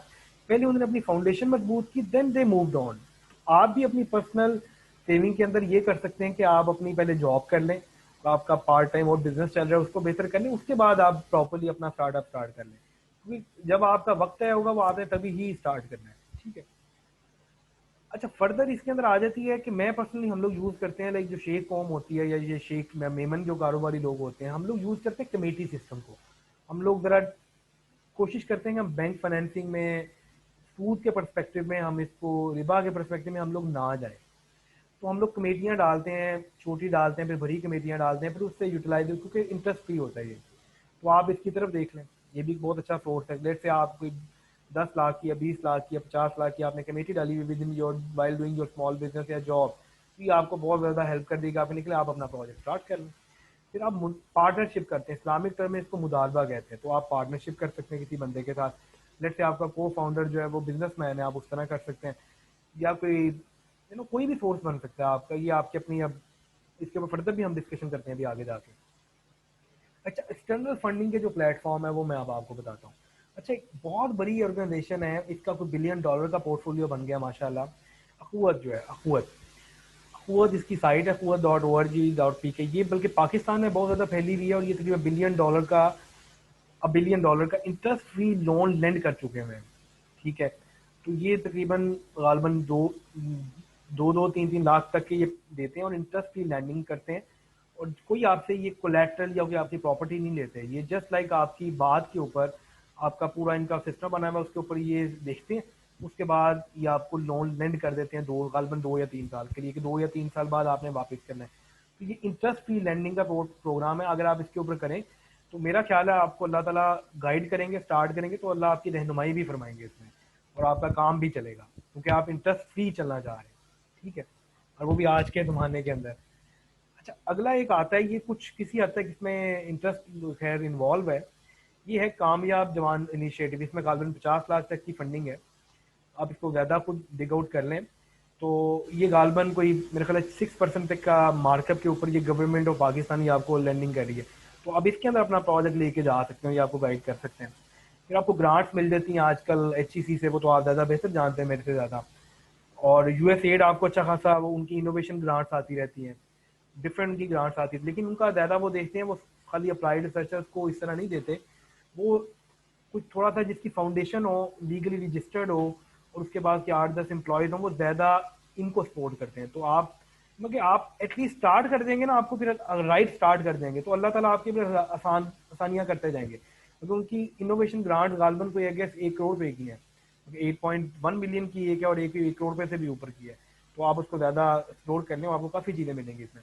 पहले उन्होंने अपनी फाउंडेशन मजबूत की, देन दे मूव्ड ऑन। आप भी अपनी पर्सनल सेविंग के अंदर ये कर सकते हैं कि आप अपनी पहले जॉब कर लें, आपका पार्ट टाइम और बिजनेस चल रहा है उसको बेहतर कर लें, उसके बाद आप प्रॉपरली अपना स्टार्टअप स्टार्ट कर लें, क्योंकि जब आपका वक्त तय होगा वो आपने तभी ही स्टार्ट करना है, ठीक है। अच्छा, फर्दर इसके अंदर आ जाती है कि मैं पर्सनली, हम लोग यूज करते हैं लाइक जो शेख कॉम होती है या ये शेख मेमन जो कारोबारी लोग होते हैं, हम लोग यूज करते हैं कमेटी सिस्टम को। हम लोग जरा कोशिश करते हैं कि हम बैंक फाइनेंसिंग में सूद के परस्पेक्टिव में, हम इसको रिबा के परस्पेक्टिव में हम लोग ना जाए, तो हम लोग कमेटियाँ डालते हैं, छोटी डालते हैं, फिर बड़ी कमेटियाँ डालते हैं, फिर उससे यूटिलाइज, क्योंकि इंटरेस्ट फ्री होता है ये। तो आप इसकी तरफ देख लें, ये भी बहुत अच्छा सोर्स है। लेट से आप कोई 10 लाख की या 20 लाख की या 50 लाख की आपने कमेटी डाली हुई with in your while doing your small business या जॉब, तो ये आपको बहुत ज़्यादा हेल्प कर देगा, आपने निकले आप अपना प्रोजेक्ट स्टार्ट कर लें। फिर आप पार्टनरशिप करते हैं, इस्लामिक टर्म में इसको मुदारबा कहते हैं, तो आप पार्टनरशिप कर सकते हैं किसी बंदे के साथ। लेट से आपका को फाउंडर जो है वो बिजनेसमैन है, आप उस तरह कर सकते हैं, या कोई कोई भी सोर्स बन सकता है आपका, ये आपकी अपनी, अब इसके ऊपर फर्दर भी हम डिस्कशन करते हैं अभी आगे जाके। अच्छा, एक्सटर्नल फंडिंग के जो प्लेटफॉर्म है वो मैं अब आपको बताता हूँ। अच्छा, एक बहुत बड़ी ऑर्गेनाइजेशन है, इसका कोई $1 बिलियन का पोर्टफोलियो बन गया माशाल्लाह, अखुवत जो है, अखुवत, अखुवत इसकी साइट है, अखुवत.org.pk, ये बल्कि पाकिस्तान में बहुत ज़्यादा फैली हुई है, और ये तकरीबन $1 बिलियन का इंटरेस्ट फ्री लोन लेंड कर चुके हैं, ठीक है। तो ये तकरीबन गालबन दो दो दो तीन तीन लाख तक के ये देते हैं, और इंटरेस्ट फ्री लैंडिंग करते हैं, और कोई आपसे ये कोलेट्रल या कोई आपकी प्रॉपर्टी नहीं लेते, ये जस्ट लाइक आपकी बात के ऊपर आपका पूरा इनका सिस्टम बना हुआ है, उसके ऊपर ये देखते हैं, उसके बाद ये आपको लोन लेंड कर देते हैं, गालबन 2 या 3 साल के लिए, कि 2 या 3 साल बाद आपने वापस करना है। तो ये इंटरेस्ट फ्री लैंडिंग का प्रोग्राम है, अगर आप इसके ऊपर करें तो मेरा ख्याल है आपको अल्लाह ताला गाइड करेंगे, स्टार्ट करेंगे तो अल्लाह आपकी रहनुमाई भी फरमाएंगे इसमें, और आपका काम भी चलेगा, क्योंकि आप इंटरेस्ट फ्री चलना चाह रहे हैं, ठीक है, और वो भी आज के ज़माने के अंदर। अच्छा, अगला एक आता है, ये कुछ किसी हद तक इसमें इंटरेस्ट खैर इन्वॉल्व है, ये है कामयाब जवान इनिशिएटिव, इसमें गालबन 50 लाख तक की फंडिंग है, आप इसको ज़्यादा खुद डिग आउट कर लें, तो ये गालबन कोई मेरे ख्याल 6% तक का मार्कअप के ऊपर ये गवर्नमेंट ऑफ पाकिस्तान ही आपको लैंडिंग कर रही है, तो अब इसके अंदर अपना प्रोजेक्ट लेके जा सकते हैं, ये आपको गाइड कर सकते हैं। फिर आपको ग्रांट्स मिल जाती हैं आजकल HEC से, वो तो आप ज़्यादा बेहतर जानते हैं मेरे से ज़्यादा, और USAID आपको अच्छा खासा वो उनकी इनोवेशन ग्रांट्स आती रहती हैं, डिफरेंट उनकी ग्रांट्स आती है, लेकिन उनका ज़्यादा वो देखते हैं, वो खाली अप्लाइड रिसर्चर्स को इस तरह नहीं देते, वो कुछ थोड़ा सा जिसकी फाउंडेशन हो, लीगली रजिस्टर्ड हो, और उसके बाद के 8-10 एम्प्लॉयज हो, वो ज़्यादा इनको सपोर्ट करते हैं। तो आप मतलब आप एटलीस्ट स्टार्ट कर देंगे ना, आपको फिर राइट स्टार्ट कर देंगे तो अल्लाह ताला आपके फिर आसानियाँ करते जाएंगे, क्योंकि उनकी इनोवेशन ग्रांट गालबन को आई गेस 1 करोड़ रुपए की है, 8.1 मिलियन की एक है, और 1 करोड़ रुपए से भी ऊपर की है, तो आप उसको ज़्यादा एक्सप्लोर कर लें, आपको काफ़ी चीज़ें मिलेंगी इसमें।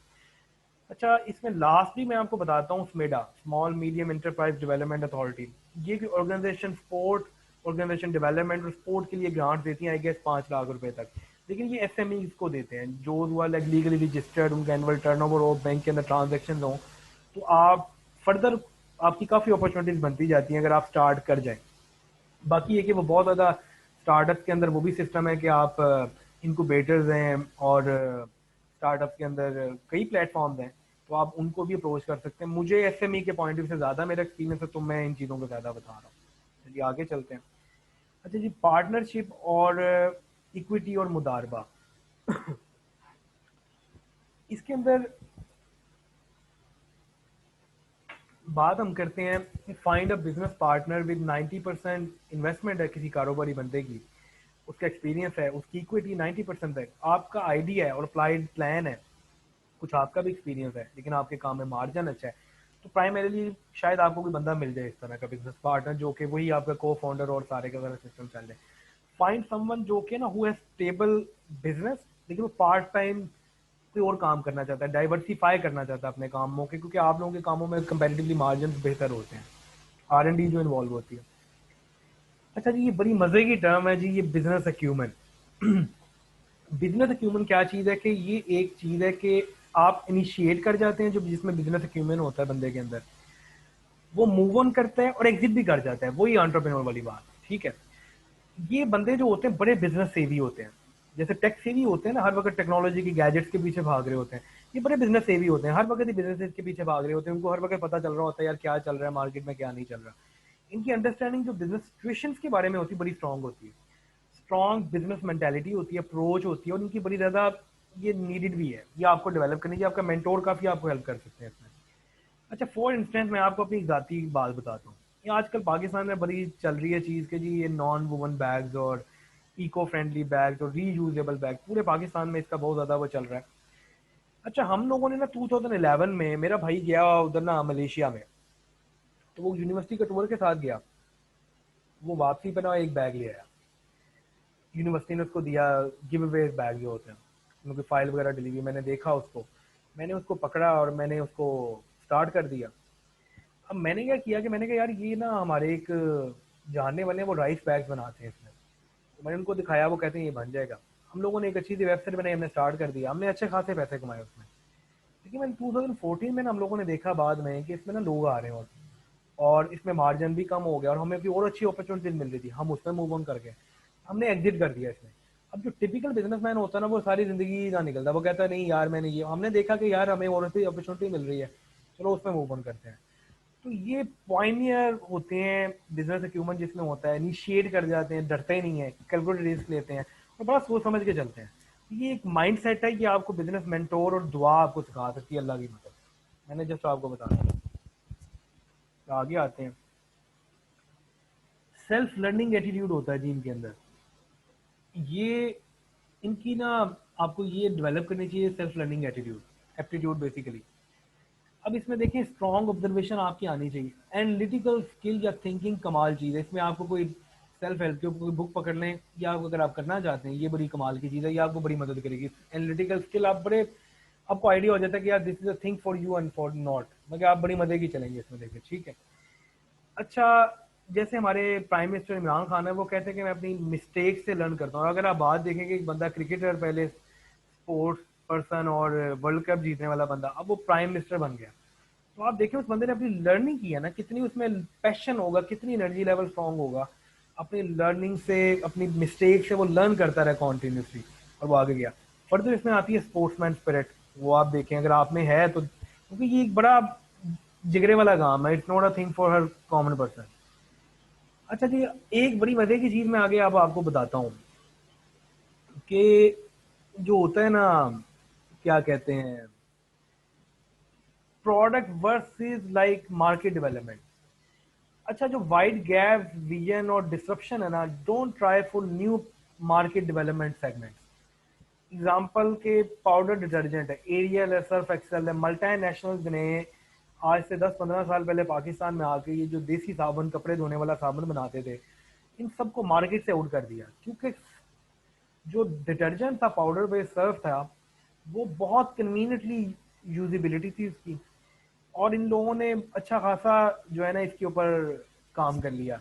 अच्छा, इसमें लास्टली मैं आपको बताता हूँ, SMEDA, small medium enterprise development authority, ये की ऑर्गेनाइजेशन स्पोर्ट, ऑर्गेनाइजेशन डेवलपमेंट और स्पोर्ट के लिए ग्रांट देती है, आई गेस 5 लाख रुपए तक, लेकिन ये SMEs को देते हैं जो हुआ लाइक लीगली रजिस्टर्ड, उनका एनुअल टर्नओवर हो, बैंक के अंदर ट्रांजेक्शन हो, तो आप फर्दर आपकी काफ़ी अपॉर्चुनिटीज बनती जाती हैं अगर आप स्टार्ट कर जाएं। बाकी ये कि वो बहुत ज़्यादा स्टार्टअप के अंदर वो भी सिस्टम है कि आप इनक्यूबेटर्स हैं, और स्टार्टअप के अंदर कई प्लेटफॉर्म्स हैं, तो आप उनको भी अप्रोच कर सकते हैं। मुझे SME के पॉइंट ऑफ व्यू से ज़्यादा मेरा एक्सपीरियंस है, तो मैं इन चीज़ों को ज़्यादा बता रहा हूँ। चलिए आगे चलते हैं। अच्छा जी, पार्टनरशिप और इक्विटी और मुदारबा, इसके अंदर बात हम करते हैं कि find a business partner with 90% investment है किसी कारोबारी बंदे की, उसका एक्सपीरियंस है, उसकी इक्विटी 90% है, आपका आइडिया है और अप्लाइड प्लान है, कुछ आपका भी एक्सपीरियंस है, लेकिन आपके काम में मार्जिन अच्छा है, तो प्राइमरीली शायद आपको कोई बंदा मिल जाए इस तरह का बिजनेस पार्टनर, जो कि वही आपका को फाउंडर और सारे का सारा सिस्टम चल जाए। फाइंड समवन जो कि ना हु हैज स्टेबल बिजनेस लेकिन वो पार्ट टाइम कोई और काम करना चाहता है, डाइवर्सिफाई करना चाहता है अपने कामों के, क्योंकि आप लोगों के कामों में कंपैरेटिवली मार्जिन बेहतर होते हैं, R&D जो इन्वॉल्व होती है। अच्छा जी, ये बड़ी मजे की टर्म है जी, ये बिजनेस अक्यूमेंट। बिजनेस अक्यूमेंट क्या चीज़ है कि ये एक चीज़ है कि आप इनिशिएट कर जाते हैं, जो जिसमें बिजनेस अक्यूमेंट होता है बंदे के अंदर, वो मूव ऑन करता है और एग्जिट भी कर जाता है, वही एंटरप्रेन्योर वाली बात, ठीक है। ये बंदे जो होते हैं बड़े बिजनेस सेवी होते हैं, जैसे टेक सेवी होते हैं ना, हर वक्त टेक्नोलॉजी की गैजेट्स के पीछे भाग रहे होते हैं, ये बड़े बिजनेस सेवी होते हैं, हर वक्त ही बिजनेस के पीछे भाग रहे होते हैं, उनको हर वक्त पता चल रहा होता है यार क्या चल रहा है मार्केट में, क्या नहीं चल रहा। इनकी अंडरस्टैंडिंग जो बिजनेस सिचुएशंस के बारे में होती है बड़ी स्ट्रांग होती है, स्ट्रांग बिजनेस मेंटेलिटी होती है, अप्रोच होती है, और इनकी बड़ी ज़्यादा ये नीडेड भी है, ये आपको डेवलप करनी चाहिए, आपका मेंटोर काफ़ी आपको हेल्प कर सकते हैं इसमें। अच्छा, फॉर इंस्टेंस मैं आपको अपनी ज़ाती बात बताता हूँ। ये आजकल पाकिस्तान में बड़ी चल रही है चीज़ कि जी ये नॉन वुमन बैग्स और इको फ्रेंडली बैग्स और रीयूजेबल बैग, पूरे पाकिस्तान में इसका बहुत ज़्यादा वो चल रहा है। अच्छा, हम लोगों ने ना 2011 में, मेरा भाई गया उधर ना मलेशिया में, तो वो यूनिवर्सिटी के टूर के साथ गया, वो वापसी पे ना एक बैग ले आया, यूनिवर्सिटी ने उसको दिया गिव अवे बैग जो होते हैं, उनकी फाइल वगैरह डिलीवरी, मैंने देखा उसको, मैंने उसको पकड़ा और मैंने उसको स्टार्ट कर दिया। अब मैंने क्या किया कि मैंने कहा यार ये ना हमारे एक जानने वाले हैं, वो राइस बैग्स बनाते हैं इसमें, तो मैंने उनको दिखाया, वो कहते हैं ये बन जाएगा। हम लोगों ने एक अच्छी सी वेबसाइट बनाई, हमने स्टार्ट कर दिया, हमने अच्छे खासे पैसे कमाए उसमें। लेकिन मैंने 2014 में ना हम लोगों ने देखा बाद में कि इसमें ना लोग आ रहे हैं, और इसमें मार्जिन भी कम हो गया और हमें कोई और अच्छी अपॉर्चुनिटीज मिल रही थी, हम उसमें मूव ऑन करके हमने एग्जिट कर दिया इसमें। अब जो टिपिकल बिजनेसमैन होता है ना, वो सारी जिंदगी ना निकलता, वो कहता है नहीं यार मैंने ये, हमने देखा कि यार हमें और अच्छी अपॉर्चुनिटी मिल रही है, चलो उसमें मूव ऑन करते हैं। तो ये पॉइनियर होते हैं बिजनेस अक्यूमेंट, जिसमें होता है इनिशिएट कर जाते हैं, डरते नहीं है, कैलकुलेटेड रिस्क लेते हैं और बड़ा सोच समझ के चलते हैं। ये एक माइंड सेट है कि आपको बिजनेस मेंटोर और दुआ आपको सिखा सकती है, अल्लाह की मदद। मैंने जस्ट आपको बताया। तो आगे आते हैं, सेल्फ लर्निंग एटीट्यूड होता है जी इनके अंदर, ये इनकी ना आपको ये डेवलप करनी चाहिए, self learning attitude, aptitude basically. अब इसमें देखिए स्ट्रॉन्ग ऑब्जर्वेशन आपकी आनी चाहिए, एनालिटिकल स्किल या थिंकिंग कमाल चीज़ है, इसमें आपको कोई सेल्फ हेल्प की कोई बुक पकड़ लें, या अगर आप करना चाहते हैं, ये बड़ी कमाल की चीज़ है, ये आपको बड़ी मदद करेगी। एनालिटिकल स्किल आप बड़े, आपको आइडिया हो जाता है कि यार this is a thing for you and for not, मगर आप बड़ी मजे की चलेंगे इसमें, देखिए ठीक है। अच्छा, जैसे हमारे प्राइम मिनिस्टर इमरान खान है, वो कहते हैं कि मैं अपनी मिस्टेक से लर्न करता हूँ। अगर आप बात देखें कि एक बंदा क्रिकेटर, पहले स्पोर्ट्स पर्सन और वर्ल्ड कप जीतने वाला बंदा, अब वो प्राइम मिनिस्टर बन गया, तो आप देखिए उस बंदे ने अपनी लर्निंग की है ना, कितनी उसमें पैशन होगा, कितनी एनर्जी लेवल स्ट्रांग होगा, अपनी लर्निंग से, अपनी मिस्टेक से वो लर्न करता रहा कॉन्टिन्यूसली, और वो आगे गया। फर्दर इसमें आती है स्पोर्ट्समैन स्पिरिट, वो आप देखें अगर आप में है तो, क्योंकि ये एक बड़ा जिगरे वाला काम है, it's not a thing for her common person. अच्छा जी, एक बड़ी मजे की चीज मैं आगे अब आपको बताता हूँ कि जो होता है ना, क्या कहते हैं, product versus like market development. अच्छा, जो वाइड गैप विजन और डिस्ट्रप्शन है ना, don't try for new market development segments. Example के पाउडर डिटर्जेंट है, एरियल है, सर्फ एक्सेल है, मल्टीनेशनल्स ने आज से 10-15 साल पहले पाकिस्तान में आके ये जो देसी साबुन, कपड़े धोने वाला साबुन बनाते थे, इन सबको मार्केट से आउट कर दिया, क्योंकि जो डिटर्जेंट था, पाउडर बेस्ड सर्फ था, वो बहुत कन्वीनियंटली यूजिबिलिटी थी उसकी, और इन लोगों ने अच्छा खासा जो है ना इसके ऊपर काम कर लिया,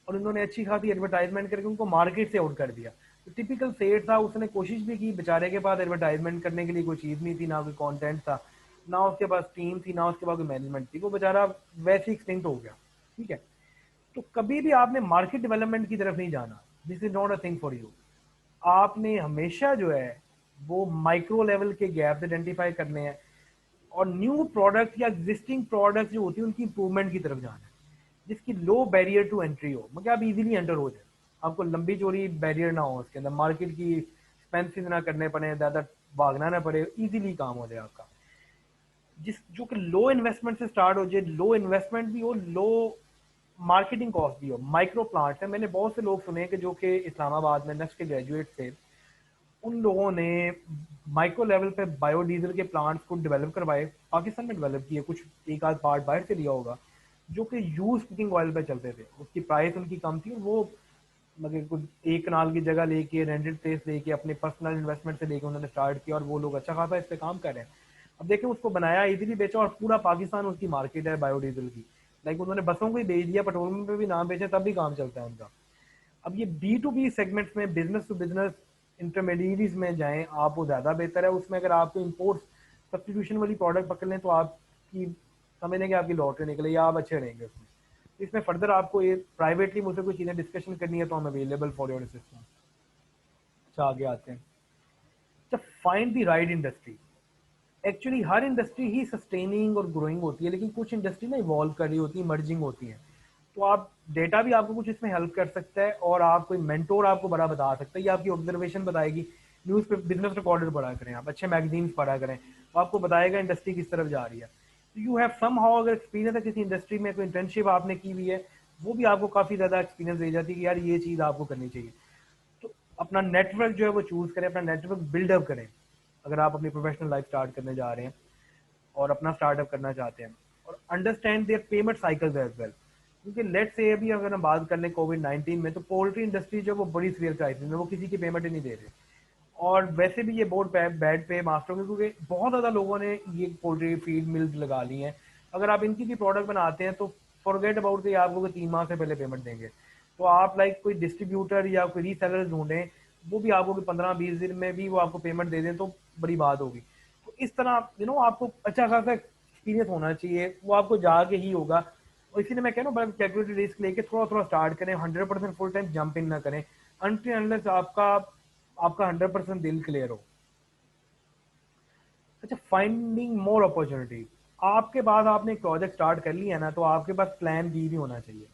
और इन्होंने अच्छी खासी एडवर्टाइजमेंट करके उनको मार्केट से आउट कर दिया। तो टिपिकल सेठ था, उसने कोशिश भी की, बेचारे के पास एडवर्टाइजमेंट करने के लिए कोई चीज़ नहीं थी, ना कोई कंटेंट था, ना उसके पास टीम थी, ना उसके पास कोई मैनेजमेंट थी, वो बेचारा वैसे ही एक्सटिंक्ट हो गया, ठीक है। तो कभी भी आपने मार्केट डेवलपमेंट की तरफ नहीं जाना, this is not a thing for you. आपने हमेशा जो है वो माइक्रो लेवल के गैप आइडेंटिफाई करने हैं, और न्यू प्रोडक्ट या एग्जिस्टिंग प्रोडक्ट जो होती है उनकी इंप्रूवमेंट की तरफ जाना है, जिसकी लो बैरियर टू एंट्री हो, मतलब आप इजीली एंटर हो जाए, आपको लंबी चौड़ी बैरियर ना हो उसके अंदर, मार्केट की एक्सपेंसिव ना करने पड़े, ज़्यादा भागना ना पड़े, इजीली काम हो जाए आपका, जिस जो कि लो इन्वेस्टमेंट से स्टार्ट हो जाए, लो इन्वेस्टमेंट भी हो, लो मार्केटिंग कॉस्ट भी हो। माइक्रो प्लांट्स है, मैंने बहुत से लोग सुने कि जो कि इस्लामाबाद में नेक्स्ट के ग्रेजुएट थे, उन लोगों ने माइक्रो लेवल पे बायोडीजल के प्लांट्स को डेवलप करवाए, पाकिस्तान में डेवलप किए, कुछ एक आध पार्ट बाहर से लिया होगा, जो कि यूज कुकिंग ऑयल पे चलते थे, उसकी प्राइस उनकी कम थी, वो मगर कुछ एक कनाल की जगह लेके रेंटेड प्लेस लेके अपने पर्सनल इन्वेस्टमेंट से लेके उन्होंने स्टार्ट किया और वो लोग अच्छा खासा इस पे काम कर रहे हैं। अब देखें उसको बनाया इजीली बेचा और पूरा पाकिस्तान उसकी मार्केट है बायोडीजल की। लाइक उन्होंने बसों को ही बेच दिया, पेट्रोलियम पे भी नाम बेचे तब भी काम चलता है उनका। अब ये बी टू बी सेगमेंट्स में बिजनेस टू बिजनेस इंटरमीडियरीज में जाएं आप, वो ज़्यादा बेहतर है। उसमें अगर आपको इम्पोर्ट सब्सटीट्यूशन वाली प्रोडक्ट पकड़ लें तो आपकी समझ लें कि आपकी लॉटरी निकले या आप अच्छे रहेंगे उसमें। इसमें फर्दर आपको ये प्राइवेटली मुझसे कोई चीज़ें डिस्कशन करनी है तो हम अवेलेबल फॉर योर असिस्टेंस। अच्छा आगे आते हैं। अच्छा, find the right industry. Actually her industry he sustaining और ग्रोइंग होती है, लेकिन कुछ इंडस्ट्री ना इवॉल्व कर रही होती है, मर्जिंग होती है। तो आप डेटा भी आपको कुछ इसमें हेल्प कर सकता है और आप कोई मेंटोर आपको बड़ा बता सकता है या आपकी ऑब्जर्वेशन बताएगी। न्यूज़ पे बिजनेस रिकॉर्डर पढ़ा करें, आप अच्छे मैगजीन्स पढ़ा करें, तो आपको बताएगा इंडस्ट्री किस तरफ जा रही है। तो यू हैव सम हाउ अगर एक्सपीरियंस है किसी इंडस्ट्री में, कोई इंटर्नशिप आपने की हुई है, वो भी आपको काफ़ी ज़्यादा एक्सपीरियंस दे जाती है कि यार ये चीज़ आपको करनी चाहिए। तो अपना नेटवर्क जो है वो चूज करें, अपना नेटवर्क बिल्डअप करें अगर आप अपनी प्रोफेशनल लाइफ स्टार्ट करने जा रहे हैं और अपना स्टार्टअप करना चाहते हैं। और understand their payment cycles as well, क्योंकि लेट से अभी अगर हम बात कर लें कोविड-19 में, तो पोल्ट्री इंडस्ट्री जो वो बड़ी सीवियर क्राइसिस में, वो किसी की पेमेंट ही नहीं दे रहे। और वैसे भी ये बहुत बैड पे मास्टर में, क्योंकि बहुत ज़्यादा लोगों ने ये पोल्ट्री फीड मिल्स लगा ली हैं। अगर आप इनकी भी प्रोडक्ट बनाते हैं तो फॉरगेट अबाउट कि आपको कोई 3 माह से पहले पेमेंट देंगे। तो आप लाइक कोई डिस्ट्रीब्यूटर या कोई रीसेलर ढूंढें, वो भी आपको 15-20 दिन में भी वो आपको पेमेंट दे दें तो बड़ी बात होगी। तो इस तरह आपको अच्छा खासा एक्सपीरियंस होना चाहिए, वो आपको जाके ही होगा। और इसीलिए मैं कह रहा हूँ कैलकुलेटेड रिस्क लेके थोड़ा थोड़ा स्टार्ट करें, 100% फुल टाइम जंप इन ना करें अनटिल अनलेस आपका आपका 100% दिल क्लियर हो। अच्छा, फाइंडिंग मोर अपॉर्चुनिटी। आपके बाद आपने एक प्रोजेक्ट स्टार्ट कर लिया ना, तो आपके पास प्लान बी भी होना चाहिए,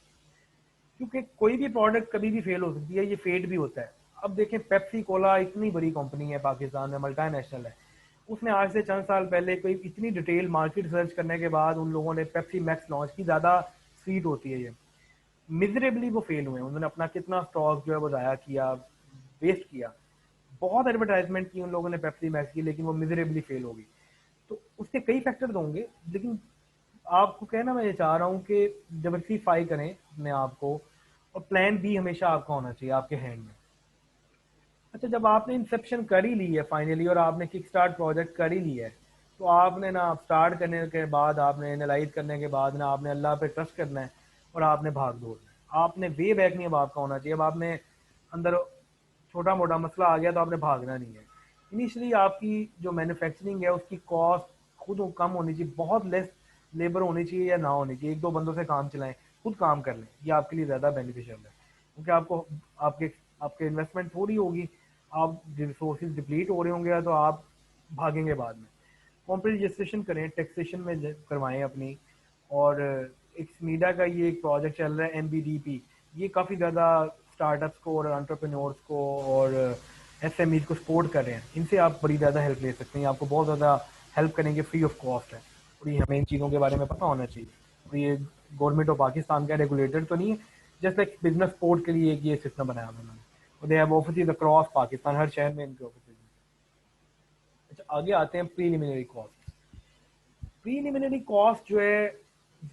क्योंकि कोई भी प्रोडक्ट कभी भी फेल हो सकती है, ये फेड भी होता है। अब देखें पेप्सी कोला इतनी बड़ी कंपनी है पाकिस्तान में, मल्टीनेशनल है। उसने आज से चंद साल पहले कोई इतनी डिटेल मार्केट सर्च करने के बाद उन लोगों ने पेप्सी मैक्स लॉन्च की। ज़्यादा स्वीट होती है ये, मिजरेबली वो फेल हुए। उन्होंने अपना कितना स्टॉक जो है वो ज़ाया किया, वेस्ट किया। बहुत एडवर्टाइजमेंट की उन लोगों ने पेप्सी मैक्स की, लेकिन वो मिजरेबली फेल होगी। तो उसके कई फैक्टर्स होंगे, लेकिन आपको कहना मैं ये चाह रहा हूँ कि डाइवर्सिफाई करें अपने आप को, और प्लान बी हमेशा आपका होना चाहिए आपके हैंड में। अच्छा, जब आपने इंसेप्शन कर ही ली है फाइनली और आपने किक स्टार्ट प्रोजेक्ट कर ही लिया है, तो आपने ना स्टार्ट करने के बाद, आपने एनालाइज करने के बाद ना, आपने अल्लाह पे ट्रस्ट करना है और आपने भाग दौड़ना है। आपने वे बैक नहीं अब आपका होना चाहिए। अब आपने अंदर छोटा मोटा मसला आ गया तो आपने भागना नहीं है। इनिशियली आपकी जो मैन्युफैक्चरिंग है उसकी कॉस्ट खुद कम होनी चाहिए, बहुत लेस लेबर होनी चाहिए या ना होनी चाहिए। एक दो बंदों से काम चलाएं, खुद काम कर लें, ये आपके लिए ज़्यादा बेनिफिशियल है। क्योंकि आपको आपके आपके इन्वेस्टमेंट थोड़ी होगी, आप रिसोर्सेज डिप्लीट हो रहे होंगे तो आप भागेंगे बाद में। कॉम्प्लीट रजिस्ट्रेशन करें, टैक्सेशन में करवाएं अपनी। और एक स्मीडा का ये एक प्रोजेक्ट चल रहा है एमबीडीपी, ये काफ़ी ज़्यादा स्टार्टअप्स को और एंटरप्रेन्योर्स को और एसएमईज को सपोर्ट कर रहे हैं। इनसे आप बड़ी ज़्यादा हेल्प ले सकते हैं, आपको बहुत ज़्यादा हेल्प करेंगे, फ्री ऑफ कॉस्ट है। और ये हमें इन चीज़ों के बारे में पता होना चाहिए। और ये गवर्नमेंट ऑफ पाकिस्तान का रेगुलेटेड तो नहीं है, जस्ट एक बिजनेस सपोर्ट के लिए एक ये सिस्टम बनाया उन्होंने। और they have offices across Pakistan, हर शहर में इनके ऑफिसेज हैं। अच्छा आगे आते हैं प्रीलिमिनरी कॉस्ट। प्रीलिमिनरी कॉस्ट जो है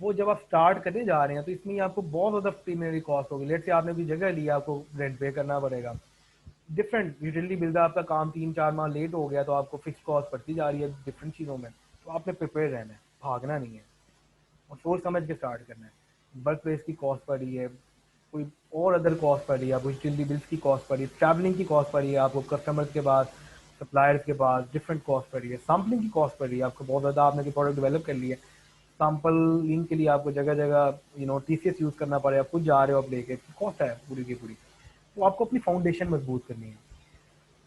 वो जब आप स्टार्ट करने जा रहे हैं तो इसमें आपको बहुत ज़्यादा प्रीलिमिनरी कॉस्ट होगी। लेट से आपने कोई जगह लिया, आपको रेंट पे करना पड़ेगा। डिफरेंट यूटिलिटी बिल, आपका काम 3-4 माह लेट हो गया तो आपको फिक्स कॉस्ट पड़ती जा रही है डिफरेंट चीज़ों में। तो आपने प्रिपेयर रहना है, भागना नहीं है और सोच समझ के स्टार्ट करना है। वर्क प्लेस की कॉस्ट पड़ रही है, कोई और अदर कॉस्ट पड़ रही है, आपको यूटिलिटी बिल्स की कॉस्ट पड़ रही है, ट्रैवलिंग की कॉस्ट पड़ रही है, आपको कस्टमर्स के पास, सप्लायर्स के पास डिफरेंट कॉस्ट पड़ रही है, सैम्पलिंग की कॉस्ट पड़ रही है। आपको बहुत ज़्यादा, आपने कोई प्रोडक्ट डेवलप कर लिया, सैम्पलिंग के लिए आपको जगह जगह टीसीएस यूज़ करना पड़ेगा, खुद जा रहे हो आप लेके, कॉस्ट है पूरी की पूरी। तो आपको अपनी फाउंडेशन मजबूत करनी है।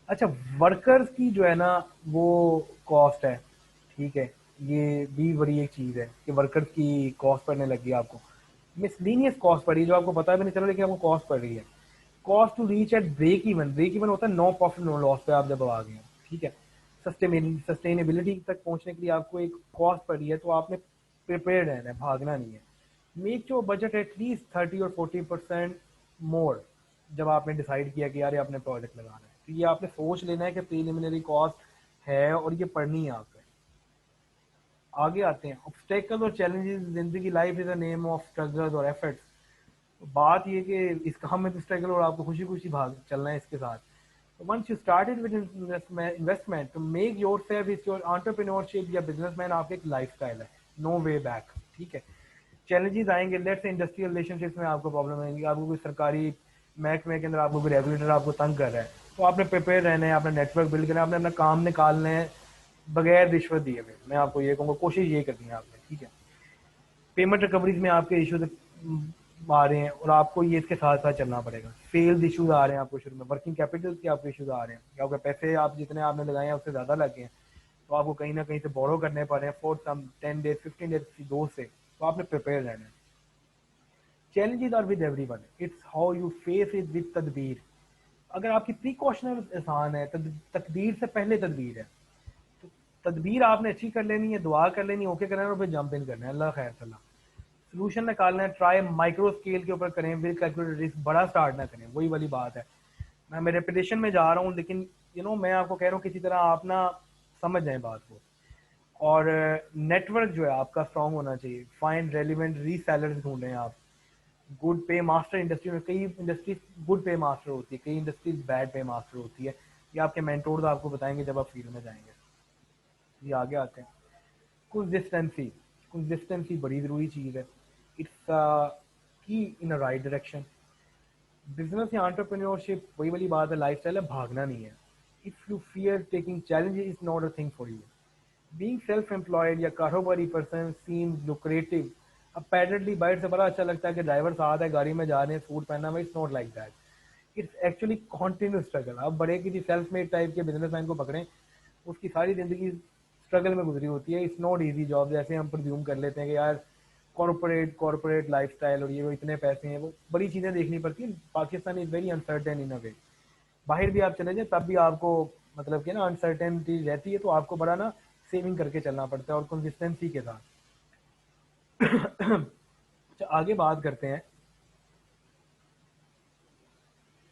अच्छा, वर्कर्स की जो है ना वो कॉस्ट है, ठीक है। ये भी बड़ी एक चीज़ है कि वर्कर्स की कॉस्ट पड़ने लगी आपको, मिसलीनियस कॉस्ट पड़ी जो आपको पता भी नहीं चला लेकिन आपको कॉस्ट पड़ रही है। Cost to reach at break even, break even होता है नो प्रॉफिट नो लॉस पे आप जब आ गए हैं, ठीक है। सस्टेनेबिलिटी तक पहुंचने के लिए आपको एक कॉस्ट पड़ी है, तो आपने प्रिपेयर्ड रहना है, भागना नहीं है। मेक योर बजट एटलीस्ट 30 और 40% मोर जब आपने डिसाइड किया कि यार ये आपने प्रोजेक्ट लगाना है। तो ये आपने सोच लेना है कि प्रीलिमिनरी कॉस्ट है और ये पढ़नी है आपको। आगे आते हैं ऑब्स्टेकल और चैलेंजेस। जिंदगी, life is a name of struggles और एफर्ट्स। बात ये कि इस काम में तो स्ट्रगल और आपको खुशी खुशी भाग चलना है इसके साथ। Once you started with investment, तो make yourself is your entrepreneurship या बिजनेसमैन आपका एक लाइफस्टाइल है, नो वे बैक। ठीक है, चैलेंजेस आएंगे, लेट्स से इंडस्ट्रियल रिलेशनशिप्स में आपको प्रॉब्लम आएंगी, आपको कोई सरकारी महकमे के अंदर आपको कोई रेगुलेटर आपको तंग कर रहा है, तो आपने प्रिपेयर रहना है, अपना नेटवर्क बिल्ड करना है, आपने अपना काम निकालना है बगैर रिश्वत दिए हुए। मैं आपको ये कहूँगा, कोशिश ये करनी है आपने। ठीक है, पेमेंट रिकवरीज में आपके इश्यूज आ रहे हैं और आपको ये इसके साथ साथ चलना पड़ेगा। सेल्स इश्यूज आ रहे हैं आपको शुरू में, वर्किंग कैपिटल के आपके इश्यूज आ रहे हैं, क्या आपके पैसे आप जितने आपने लगाए हैं उससे ज़्यादा लग गए हैं, तो आपको कहीं ना कहीं से बोरो करने पड़ रहे हैं फॉर सम 10 days 15 days किसी दोस्त से, तो आपने प्रिपेयर रहना है। Challenges are with everyone, it's how you face it with तदबीर। अगर आपकी प्रिकॉशनर आसान है, तकदीर से पहले तदबीर है, तो तदबीर आपने अच्छी कर लेनी है, दुआ कर लेनी है, ओके करना है और फिर जंप इन करना है, अल्लाह खैर सलाह। सोल्यूशन निकालना है, ट्राई माइक्रो स्केल के ऊपर करें, विद कैलकुलेटेड रिस्क, बड़ा स्टार्ट ना करें, वही वाली बात है। मैं रेपिटेशन में जा रहा हूँ, लेकिन मैं आपको कह रहा हूँ किसी तरह आप ना समझ जाए बात को। और नेटवर्क जो है आपका स्ट्रांग होना चाहिए, फाइंड रेलिवेंट रीसेलर्स ढूंढें आप, गुड पे मास्टर। इंडस्ट्री में कई इंडस्ट्रीज गुड पे मास्टर होती है, कई इंडस्ट्रीज बैड पे मास्टर होती है, ये आपके मेंटोर्स आपको बताएंगे जब आप फील्ड में जाएंगे। ये आगे आते हैं, कंसिस्टेंसी। कंसिस्टेंसी बड़ी ज़रूरी चीज़ है, इट्स की इन अ राइट डायरेक्शन। बिजनेस या एंटरप्रेन्योरशिप वही वाली बात है, लाइफस्टाइल है, भागना नहीं है। If you fear taking challenge is not a thing for you. Being self employed या कारोबारी पर्सन सीम्स लुक्रेटिव, अब पैरेंटली बाइट से बड़ा अच्छा लगता है कि ड्राइवर साथ है, गाड़ी में जा रहे हैं, सूट पहना हुआ, it's not like that. It's actually continuous struggle. आप बड़े किसी सेल्फ मेड टाइप के बिजनेसमैन को पकड़ें, उसकी सारी जिंदगी स्ट्रगल में गुजरी होती है। इट्स नॉट ईजी जॉब, जैसे हम प्रज्यूम कर लेते हैं कि यार कॉर्पोरेट लाइफस्टाइल और ये वो इतने पैसे हैं, वो बड़ी चीज़ें देखनी पड़ती हैं। Pakistan is very uncertain in a way. बाहर भी आप चले जाए तब भी आपको मतलब कि ना अनसर्टेनिटी रहती है, तो आपको बड़ा ना सेविंग करके चलना पड़ता है और कंसिस्टेंसी के साथ। अच्छा, आगे बात करते हैं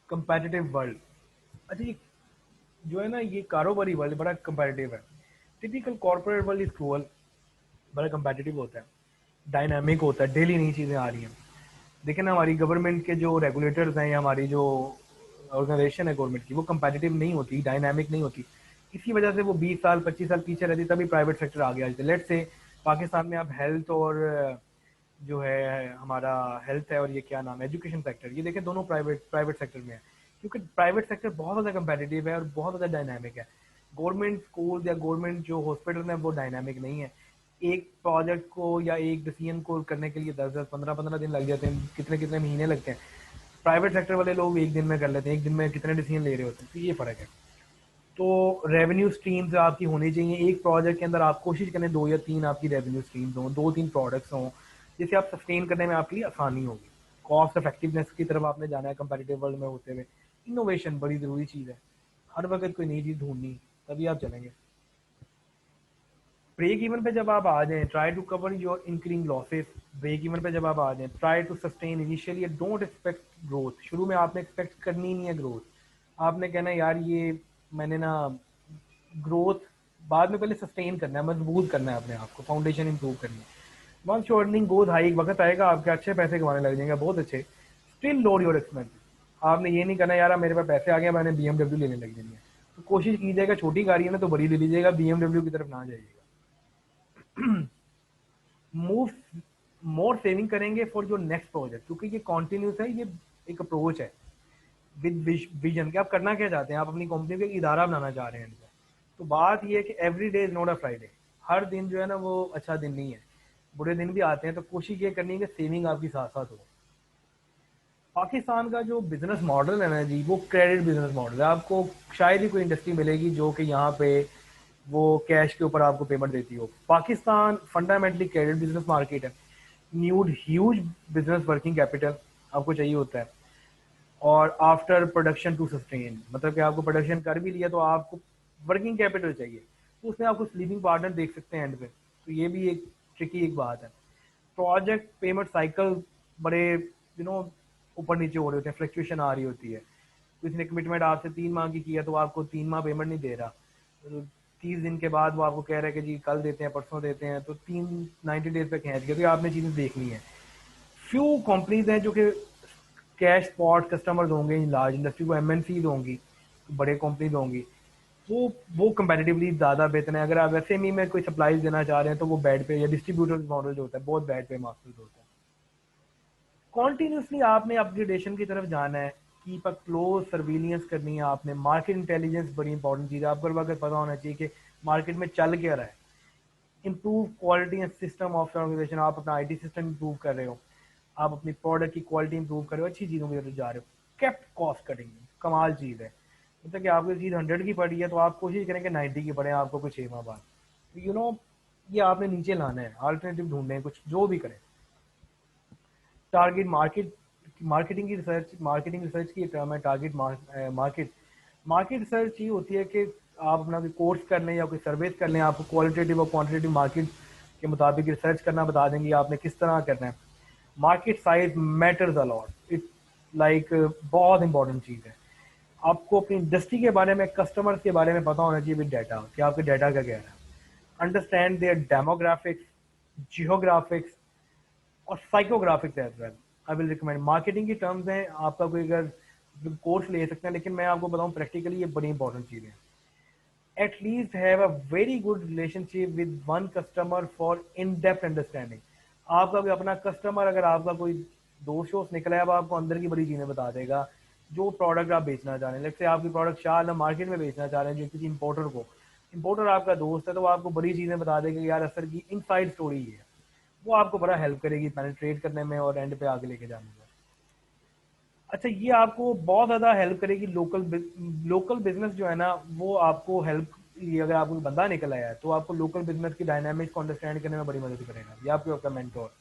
कंपेटिटिव वर्ल्ड। अच्छा, ये जो है ना, ये कारोबारी वर्ल्ड बड़ा कंपेटिटिव है। Typical corporate world is cruel, बड़ा कंपेटिटिव होता है, डायनामिक होता है, डेली नई चीज़ें आ रही हैं। देखिए ना, हमारी गवर्नमेंट के जो रेगुलेटर्स हैं या हमारी जो ऑर्गेनाइजेशन है गवर्नमेंट की, वो कंपेटिटिव नहीं होती, डायनामिक नहीं होती। इसी वजह से वो 20 साल 25 साल पीछे रहती, तभी प्राइवेट सेक्टर आगे आ जाते। लेट से पाकिस्तान में अब हेल्थ और जो है हमारा हेल्थ है और ये क्या नाम है एजुकेशन सेक्टर, ये देखें दोनों प्राइवेट सेक्टर में है, क्योंकि प्राइवेट सेक्टर बहुत ज़्यादा कंपेटिटिव है और बहुत ज़्यादा डायनामिक है। गवर्नमेंट स्कूल या गवर्नमेंट जो हॉस्पिटल है वो डायनामिक नहीं है। एक प्रोजेक्ट को या एक डिसीजन को करने के लिए 10-10 15-15 दिन लग जाते हैं, कितने कितने महीने लगते हैं। प्राइवेट सेक्टर वाले लोग एक दिन में कर लेते हैं, एक दिन में कितने डिसीजन ले रहे होते हैं, तो ये फ़र्क है। तो रेवेन्यू स्ट्रीम्स आपकी होनी चाहिए एक प्रोजेक्ट के अंदर, आप कोशिश करें 2 या 3 आपकी रेवेन्यू स्ट्रीम्स हों, 2-3 प्रोडक्ट्स हों, जिससे आप सस्टेन करने में आपके लिए आसानी होगी। कॉस्ट इफेक्टिवनेस की तरफ आपने जाना है कंपेटिटिव वर्ल्ड में होते हुए। इनोवेशन बड़ी ज़रूरी चीज़ है, हर वक्त कोई नई चीज़ ढूंढनी, तभी आप चलेंगे। ब्रेक इवन पे जब आप आ जाएं, try to cover your increasing losses. Break even पे जब आप आ जाएं, try to sustain initially, don't expect growth. शुरू में आपने एक्सपेक्ट करनी नहीं है ग्रोथ, आपने कहना यार ये मैंने ना ग्रोथ बाद में, पहले सस्टेन करना है, मजबूत करना है अपने आप को, फाउंडेशन इंप्रूव करनी है। Once your earning goes high, एक वक्त आएगा आपके अच्छे पैसे कमाने लग जाएंगे, बहुत अच्छे। Still load your expenses. आपने ये नहीं करना यार मेरे पास पैसे आ गए मैंने BMW लेने लग जानी है, तो कोशिश कीजिएगा छोटी गाड़ी है ना तो बड़ी ले लीजिएगा, BMW की तरफ ना जाइएगा। मूव मोर सेविंग करेंगे फॉर योर नेक्स्ट प्रोजेक्ट, क्योंकि ये कॉन्टिन्यूस है, ये एक अप्रोच है विद विजन कि आप करना क्या चाहते हैं, आप अपनी कंपनी को एक इदारा बनाना चाह रहे हैं। तो बात ये है कि every day is not a Friday, हर दिन जो है ना वो अच्छा दिन नहीं है, बुरे दिन भी आते हैं, तो कोशिश ये करनी है कि सेविंग आपकी साथ साथ हो। पाकिस्तान का जो बिजनेस मॉडल है ना जी, वो क्रेडिट बिजनेस मॉडल है। आपको शायद ही कोई इंडस्ट्री मिलेगी जो कि यहाँ पे वो कैश के ऊपर आपको पेमेंट देती हो। Pakistan fundamentally credit business market है, need huge business working capital आपको चाहिए होता है, और आफ्टर प्रोडक्शन टू सस्टेन, मतलब कि आपको प्रोडक्शन कर भी लिया तो आपको वर्किंग कैपिटल चाहिए, तो उसमें आपको स्लीपिंग पार्टनर देख सकते हैं एंड पे, तो ये भी एक ट्रिकी एक बात है। प्रोजेक्ट पेमेंट साइकिल बड़े ऊपर नीचे हो रहे होते हैं, फ्लक्चुएशन आ रही होती है। किसी ने कमिटमेंट आपसे 3 माह की किया तो आपको 3 माह पेमेंट नहीं दे रहा, तो 30 दिन के बाद वो आपको कह रहा है कि जी कल देते हैं परसों देते हैं, तो 90 डेज पे खींच गया, तो ये आपने चीज़ें देखनी है। फ्यू कंपनीज हैं जो कि कैश स्पॉट कस्टमर्स होंगे, लार्ज इंडस्ट्री को एमएनसीज होंगी, बड़े कंपनीज होंगी, वो कंपैरेटिवली ज़्यादा बेहतर है। अगर आप एसएमई में कोई सप्लाईज देना चाह रहे हैं तो वो बैड पे, या डिस्ट्रीब्यूटर मॉडल जो होता है बहुत बैड पे मास्टर्स होता है। कॉन्टीन्यूसली आपने अपग्रेडेशन की तरफ जाना है, कीप अ क्लोज सर्विलियंस करनी है आपने। मार्केट इंटेलिजेंस बड़ी इंपॉर्टेंट चीज़ है, आपको अगर पता होना चाहिए कि मार्केट में चल क्या रहा है। Improve quality and system of organisation, आप अपना आईटी सिस्टम इंप्रूव कर रहे हो, आप अपनी प्रोडक्ट की क्वालिटी इंप्रूव कर रहे हो, अच्छी चीज़ों की तरफ जा रहे हो। केप्ट कॉस्ट कटिंग कमाल चीज़ है, मतलब कि आपको चीज़ 100 की पड़ी है तो आप कोशिश करें कि 90 की पड़े आपको कुछ 6 माह बाद। तो ये आपने नीचे लाना है, अल्टरनेटिव ढूंढने हैं कुछ, जो भी करें। टारगेट मार्केट, मार्केटिंग रिसर्च की टर्म है टारगेट मार्केट। मार्केट रिसर्च ये होती है कि आप अपना कोई कोर्स कर लें या कोई सर्विस कर लें, आपको क्वालिटेटिव और क्वांटिटेटिव मार्केट के मुताबिक रिसर्च करना बता देंगे आपने किस तरह करना है। Market size matters a lot, it like बहुत इंपॉर्टेंट चीज़ है। आपको अपनी इंडस्ट्री के बारे में, कस्टमर्स के बारे में पता होना चाहिए विद डाटा, कि आपके डाटा का क्या है। अंडरस्टैंड देयर डेमोग्राफिक्स, जियोग्राफिक्स और psychographics as well. I will recommend, marketing की टर्म्स हैं, आपका कोई अगर कोर्स ले सकते हैं, लेकिन मैं आपको बताऊं प्रैक्टिकली ये बड़ी इंपॉर्टेंट चीज़ है। At least have a very good relationship with one customer for in depth understanding. आपका कोई अपना कस्टमर, अगर आपका कोई दोस्त वोस्त निकला है, अब आपको अंदर की बड़ी चीज़ें बता देगा। जो प्रोडक्ट आप बेचना चाह रहे हैं, लेट्स से आपकी प्रोडक्ट शाह आलम मार्केट में बेचना चाह रहे हैं जो किसी इंपोर्टर को, इंपोर्टर आपका दोस्त है, तो वो आपको बड़ी चीज़ें बता देगा कि यार असर की इनसाइड स्टोरी है। वो आपको बड़ा हेल्प करेगी पेनिट्रेट करने में और एंड पे आगे लेके जाने में। अच्छा, ये आपको बहुत ज़्यादा हेल्प करेगी। लोकल बिजनेस जो है ना, वो आपको हेल्प, ये अगर आपको बंदा निकल आया है तो आपको लोकल बिजनेस की डायनामिक्स को अंडरस्टैंड करने में बड़ी मदद करेगा। ये आपका मेंटोर।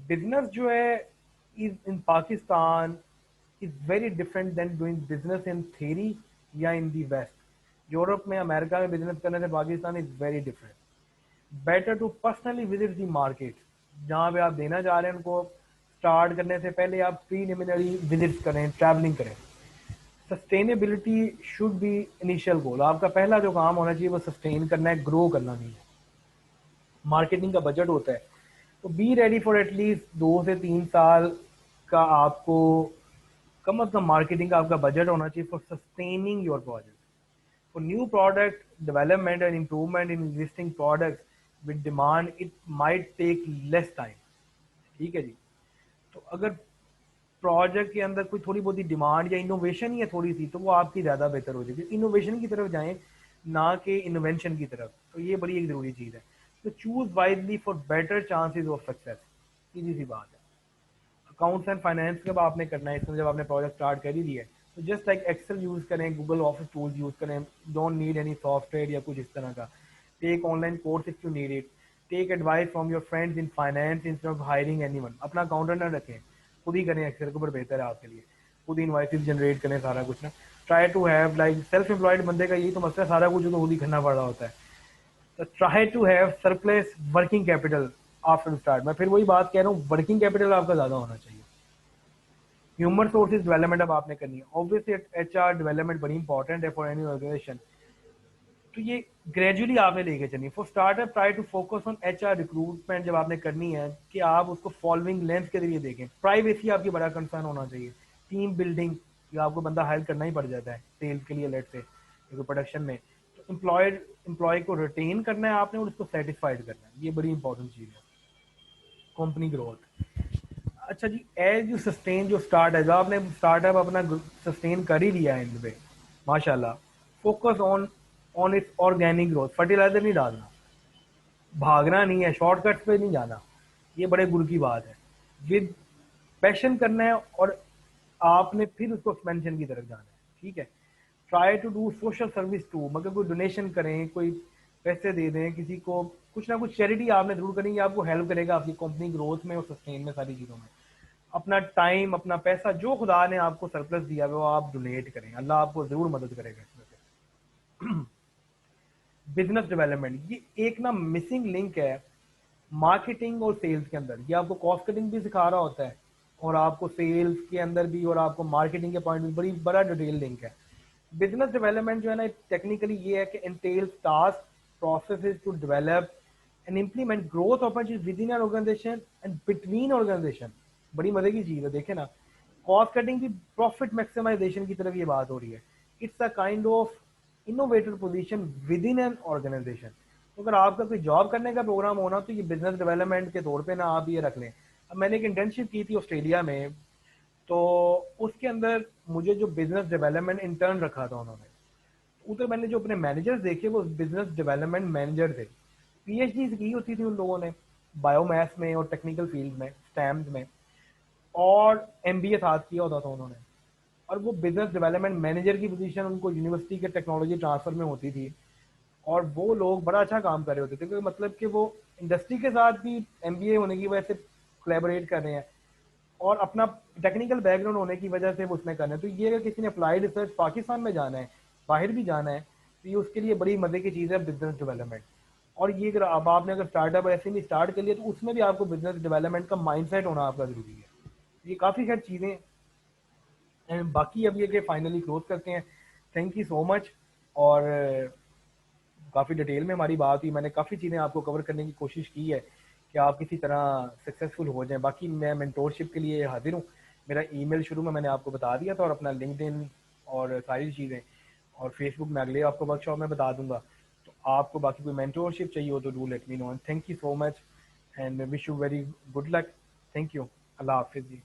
बिजनेस जो है is in Pakistan is very different than doing business in थेरी या इन दी वेस्ट। यूरोप में, अमेरिका में बिजनेस करने से Pakistan is very different. Better to personally visit the market, जहाँ पे आप देना चाह रहे हैं उनको। स्टार्ट करने से पहले आप प्रीलिमिनरी विजिट करें, ट्रैवलिंग करें। सस्टेनेबिलिटी शुड बी इनिशियल गोल, आपका पहला जो काम होना चाहिए वो सस्टेन करना है, ग्रो करना नहीं है। मार्केटिंग का बजट होता है, तो बी रेडी फॉर एटलीस्ट 2 से 3 साल का आपको कम अज कम मार्केटिंग का आपका बजट होना चाहिए for sustaining your project. For new product development and improvement in existing products with demand, it might take less time। ठीक है जी। तो अगर प्रोजेक्ट के अंदर कोई थोड़ी बहुत डिमांड या इनोवेशन ही है थोड़ी सी, तो वो आपकी ज़्यादा बेहतर हो जाएगी। इनोवेशन की तरफ जाएं, ना कि इन्वेंशन की तरफ। तो ये बड़ी एक ज़रूरी चीज़ है। तो choose wisely for better chances of success, सीधी सी बात है। अकाउंट्स एंड फाइनेंस जब आपने करना है, इसमें जब आपने प्रोजेक्ट स्टार्ट कर ही दिया है, तो जस्ट लाइक एक्सेल यूज़ करें, गूगल ऑफिस टूल्स यूज़ करें। डोंट नीड एनी सॉफ्टवेयर या कुछ इस तरह का। Take online course if you need it. Take advice from your friends in finance instead of hiring anyone. अपना अकाउंटेंट ना रखें, खुद ही करें, एक्सेल के ऊपर बेहतर है आपके लिए। खुद ही इनवाइसेस जनरेट करें, सारा कुछ ना। Try to have, like self employed बंदे का यही तो मसला है, सारा कुछ तो खुद ही करना पड़ रहा होता है। तो try to have surplus working capital after start. मैं फिर वही बात कह रहा हूँ, वर्किंग कैपिटल आपका ज़्यादा होना चाहिए। ह्यूमन सोर्सेज डेवलपमेंट अब आपने करनी है, ऑब्वियसली एचआर डेवलपमेंट बड़ी इंपॉर्टेंट है फॉर एनी ऑर्गेनाइजेशन। तो ये ग्रेजुअली आपने लेके चलनी है। For startup try to focus on HR recruitment जब आपने करनी है, कि आप उसको फॉलोइंग लेंस के जरिए देखें। प्राइवेसी आपकी बड़ा कंसर्न होना चाहिए। टीम बिल्डिंग, जो आपको बंदा हायर करना ही पड़ जाता है सेल्स के लिए, लेट से प्रोडक्शन में, तो एम्प्लॉय को रिटेन करना है आपने और उसको सेटिस्फाइड करना है। ये बड़ी इंपॉर्टेंट चीज़ है। Company growth. अच्छा जी, एज यू सस्टेन जो स्टार्ट है, जब आपने स्टार्टअप अपना सस्टेन कर ही लिया है इन पे, माशाल्लाह, focus on on its organic growth. Fertiliser नहीं डालना, भागना नहीं है, शॉर्टकट्स पे नहीं जाना। ये बड़े गुरु की बात है। विद पैशन करना है और आपने फिर उसको एक्सपेंशन की तरफ जाना है। ठीक है। Try to do social service too, मतलब कोई डोनेशन करें, कोई पैसे दे दें किसी को, कुछ ना कुछ चैरिटी आपने जरूर करेंगे, आपको हेल्प करेगा आपकी कंपनी ग्रोथ में और सस्टेन में, सारी चीज़ों में। अपना टाइम, अपना पैसा, जो खुदा ने आपको सरप्लस दिया है वो आप डोनेट करें, अल्लाह आपको जरूर मदद करेगा इसमें से। बिजनेस डेवलपमेंट, ये एक ना मिसिंग लिंक है मार्केटिंग और सेल्स के अंदर। ये आपको कॉस्ट कटिंग भी सिखा रहा होता है और आपको सेल्स के अंदर भी और आपको मार्केटिंग के पॉइंट में बड़ी बड़ा डिटेल लिंक है। बिजनेस डेवलपमेंट जो है ना, टेक्निकली ये है कि entails task processes to develop and implement growth opportunities within an organisation and between organisation. बड़ी मजे की चीज है, देखे ना। कॉस्ट कटिंग की प्रॉफिट मैक्सिमाइजेशन की तरफ ये बात हो रही है। It's a kind of innovator position within an organisation. तो अगर आपका कोई जॉब करने का प्रोग्राम होना तो ये बिजनेस डेवलपमेंट के तौर पे ना आप ये रख लें। अब मैंने एक इंटर्नशिप की थी ऑस्ट्रेलिया में, तो उसके अंदर मुझे जो बिजनेस डेवलपमेंट इंटर्न रखा था उन्होंने, उधर मैंने जो अपने मैनेजर्स देखे वो बिजनेस डेवलपमेंट मैनेजर थे। पीएचडी की होती थी उन लोगों ने बायोमैथ में और टेक्निकल फील्ड में, स्टैम्स में, और एमबीए साथ किया होता था उन्होंने। और वो बिजनेस डेवलपमेंट मैनेजर की पोजीशन उनको यूनिवर्सिटी के टेक्नोलॉजी ट्रांसफर में होती थी। और वो लोग बड़ा अच्छा काम कर रहे होते थे, क्योंकि मतलब कि वो इंडस्ट्री के साथ भी एमबीए होने की वजह से कोलैबोरेट कर रहे हैं, और अपना टेक्निकल बैकग्राउंड होने की वजह से वो उसमें करना है। तो ये अगर किसी ने अप्लाइड रिसर्च पाकिस्तान में जाना है, बाहर भी जाना है, तो ये उसके लिए बड़ी मजे की चीज़ है बिजनेस डेवलपमेंट। और ये अगर अब आपने अगर स्टार्टअप ऐसे नहीं स्टार्ट कर लिया तो उसमें भी आपको बिजनेस डेवलपमेंट का माइंडसेट होना आपका जरूरी है। ये काफ़ी खैर चीज़ें। एंड बाकी अब ये कि फाइनली क्लोज करते हैं। Thank you so much. और काफ़ी डिटेल में हमारी बात हुई, मैंने काफ़ी चीज़ें आपको कवर करने की कोशिश की है कि आप किसी तरह सक्सेसफुल हो जाएं। बाकी मैं मेंटोरशिप के लिए हाजिर हूँ। मेरा ईमेल शुरू में मैंने आपको बता दिया था, और अपना लिंक्डइन और सारी चीज़ें, और फेसबुक में अगले आपको वर्कशॉप में बता दूंगा। तो आपको बाकी कोई मेंटोरशिप चाहिए हो तो do let me know. Thank you so much and wish you very good luck. Thank you. अल्लाह हाफिज़ जी।